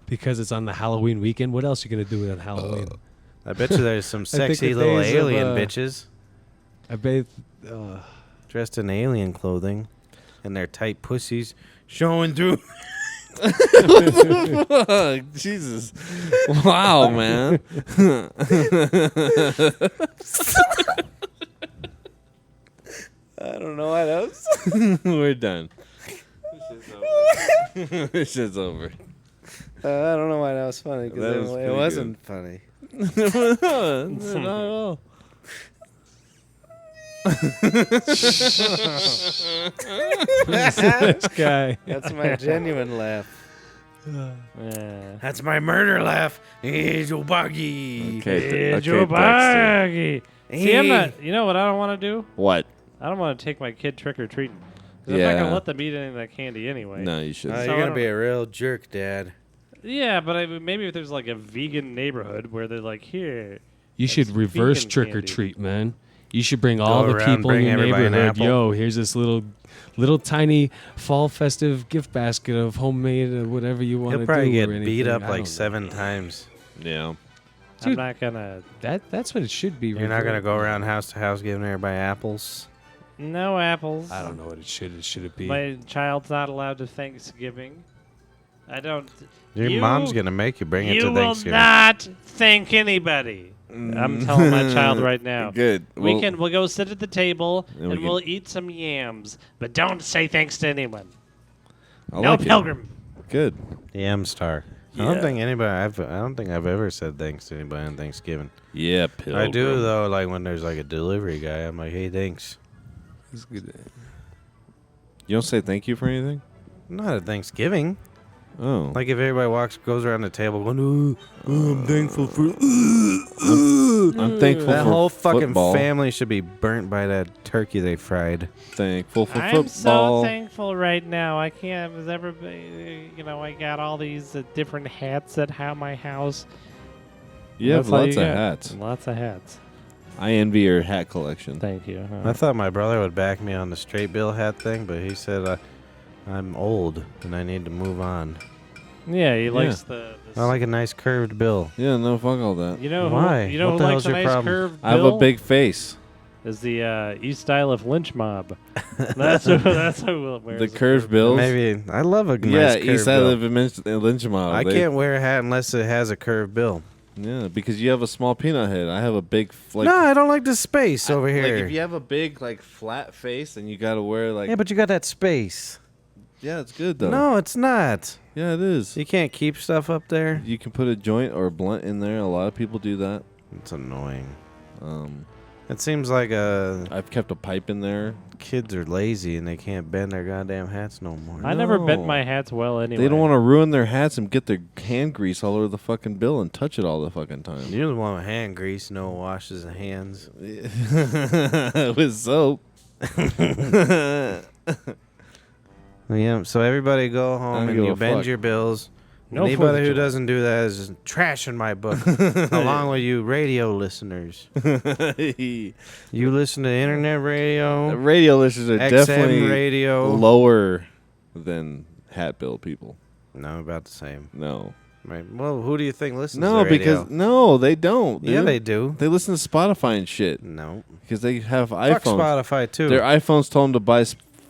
Because it's on the Halloween weekend. What else are you gonna do on Halloween? I bet you there's some think sexy the little days of, alien uh, bitches I bet. dressed in alien clothing and their tight pussies showing through. Jesus. Wow, man. I don't know what else. We're done. This shit's over. I don't know why that was funny That because was it pretty wasn't funny. Not at all. This guy. That's my genuine laugh. Yeah. That's my murder laugh. Hey, Joe Buggy. Okay, Yeah, okay, Joe Dexter. Baggy. See, I'm Hey. not. You know what I don't want to do? What? I don't want to take my kid trick or treating. I'm not gonna Yeah. let them eat any of that candy anyway. No, you should. Oh, So you're I gonna don't- be a real jerk, Dad. Yeah, but maybe if there's like a vegan neighborhood where they're like, here. You should That's reverse vegan trick or candy. treat, man. You should bring all the around, people in bring your everybody an neighborhood. apple. Yo, here's this little tiny fall festive gift basket of homemade whatever you want to He'll do. probably get or beat anything. up I like don't 7 times. Yeah. I'm Dude. not gonna. know. That's what it should be. You're not gonna go around house to house giving everybody apples. No apples. I don't know what it should. It should be. My child's not allowed to Thanksgiving. I don't. Your You- mom's gonna make you bring it You to will Thanksgiving. not thank anybody. I'm telling my child right now. Good. We'll go sit at the table And and we we'll eat some yams, but don't say thanks to anyone. I No like it. pilgrim. Good. Yam star. I don't think I've ever said thanks to anybody on Thanksgiving. Yeah, pilgrim. I do though, like when there's like a delivery guy, I'm like, hey, thanks. It's good. You don't say thank you for anything? Not at Thanksgiving. Oh. Like if everybody goes around the table going, "Ooh, I'm thankful for." I'm thankful That for whole fucking football. family should be burnt by that turkey they fried. Thankful for I'm so football. thankful right now. I can't. With everybody, I got all these different hats at my house. You have That's all lots you of got. hats. Lots of hats. I envy your hat collection. Thank you. I thought my brother would back me on the straight bill hat thing, but he said I'm old and I need to move on. Yeah, he likes the I like a nice curved bill. Yeah, no, fuck all that. You know Why? who? You know What who the likes hell's a your nice problem? curved I have bill? a big face. Is the East Style of Lynch Mob? That's who wears The curved bills. Maybe I love a Yeah, nice curved East Side bill. of Lynch Mob. I They- can't wear a hat unless it has a curved bill. Yeah, because you have a small peanut head. I have a big like. No, I don't like the space over Like here. if you have a big like flat face, and you gotta wear like. Yeah, but you got that space. Yeah, it's good though. No, it's not. Yeah, it is. You can't keep stuff up there. You can put a joint or a blunt in there. A lot of people do that. It's annoying. Um, It seems like I've kept a pipe in there. kids are lazy and they can't bend their goddamn hats no more. I never bent No. my hats well anyway. They don't want to ruin their hats and get their hand grease all over the fucking bill and touch it all the fucking time. You're the one with hand grease, no washes of hands. With soap. Yeah, so everybody go I home don't and give you a bend fuck. your bills. No Anybody 4th of who July. doesn't do that is trash in my book, along with you radio listeners. You listen to internet radio, Radio listeners are XM definitely radio. lower than hat bill people. No, about the same. No. Right. Well, who do you think listens No, to radio? because no, they don't. Yeah, dude. they do. They listen to Spotify and shit No. because they have Fuck iPhones. Spotify, too. Their iPhones told them to buy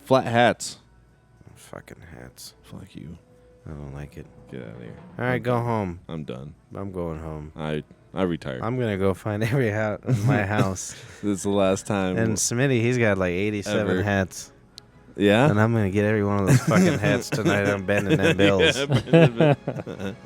flat hats. Fucking hats. Fuck you. I don't like it. Get out of here. All right, go home. I'm done. I'm going home. I retired. I'm going to go find every hat in my house. This is the last time. And Smitty, he's got like 87 Ever. hats. yeah. And I'm going to get every one of those fucking hats tonight. I'm bending them bills. Yeah,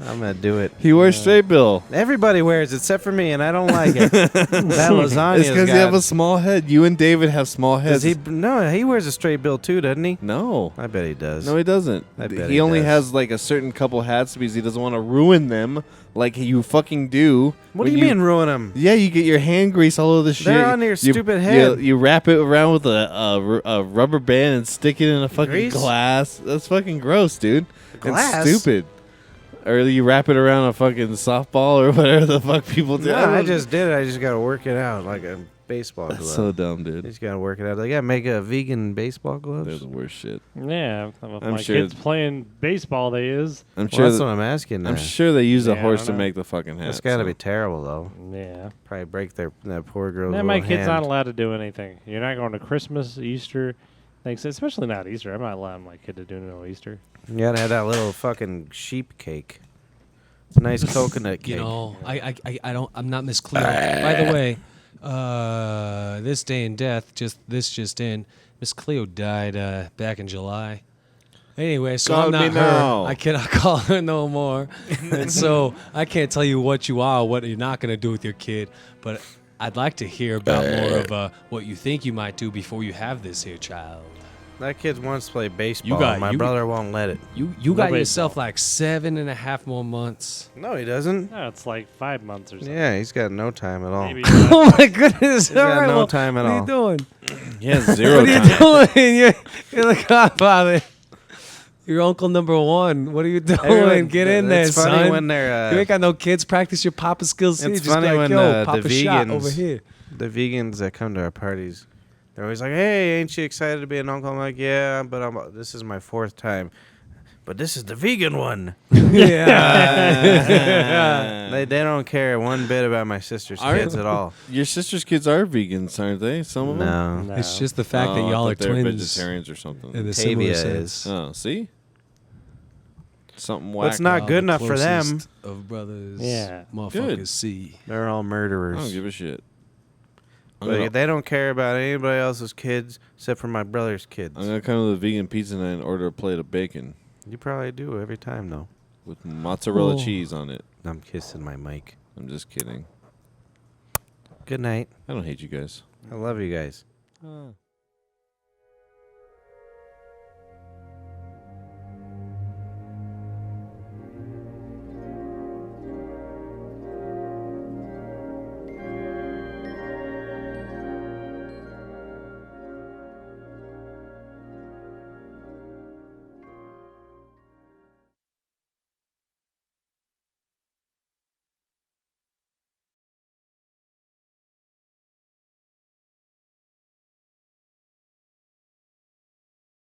I'm going to do it. he wears straight bill. Everybody wears it except for me, and I don't like it. That lasagna It's because you have a small head. You and David have small heads. No, he wears a straight bill too, doesn't he? No. I bet he does. No, he doesn't. I bet he he only does. has like a certain couple hats because he doesn't want to ruin them like you fucking do. What when do you mean ruin them? Yeah, you get your hand grease all over the shit. They're on your stupid head. You wrap it around with a rubber band and stick it in a fucking Grease? glass. That's fucking gross, dude. Glass? It's stupid. Or you wrap it around a fucking softball or whatever the fuck people do. No, I just did it. I just got to work it out like a baseball glove. That's so dumb, You dude. just got to work it out. They got to make a vegan baseball They're gloves. the worst shit. Yeah, if I'm my sure kids playing baseball, they is. I'm Well, sure. that's what I'm asking now. I'm sure they use a Yeah, I horse don't to know. make the fucking hat. That's got to so. be terrible, though. Yeah. Probably break that poor girl's Yeah, my little kid's hand. not allowed to do anything. You're not going to Christmas, Easter, thanks. Especially not Easter. I'm not allowing my kid to do no Easter. You got to have that little fucking sheep cake. Nice coconut cake. You know, I don't. I'm not Miss Cleo. By the way, this day in death, just in, Miss Cleo died back in July. Anyway, so I'm God not me her. now. I cannot call her no more, and so I can't tell you what you are, what you're not gonna do with your kid. But I'd like to hear about more of what you think you might do before you have this here child. That kid wants to play baseball. got- My you- brother won't let it. You got Nobody- yourself like 7.5 more months. No, he doesn't. No, it's like 5 months or something. Yeah, he's got no time at all. Maybe Oh my goodness! He's got All right, no well, time at what all. are you doing? He has zero What are time. you doing? You're the godfather. You're uncle number one. What are you doing? Everyone- Get in there, it's funny son. when they're You ain't got no kids. Practice your papa skills. It's Just funny be like, when, yo, the pop a shot vegans- over here. the vegans that come to our parties. They're always like, "Hey, ain't you excited to be an uncle?" I'm like, "Yeah, but this is my 4th time." But this is the vegan one. Yeah. They don't care one bit about my sister's Aren't- kids at all. Your sister's kids are vegans, aren't they? Some of them. No. No. It's just the fact that Oh, I y'all are thought they were twins vegetarians or something. in a similar Tavia sense. is. Oh, see. something whack. What's not Y'all good the enough for them? closest Of brothers, Yeah. motherfuckers Good. see. They're all I murderers. don't give a shit. I'm But gonna, they don't care about anybody else's kids except for my brother's kids. I'm gonna come to the vegan pizza night and order a plate of bacon You probably do every time, though. with mozzarella Oh. cheese on it. I'm kissing my mic. I'm just kidding. Good night. I don't hate you guys. I love you guys.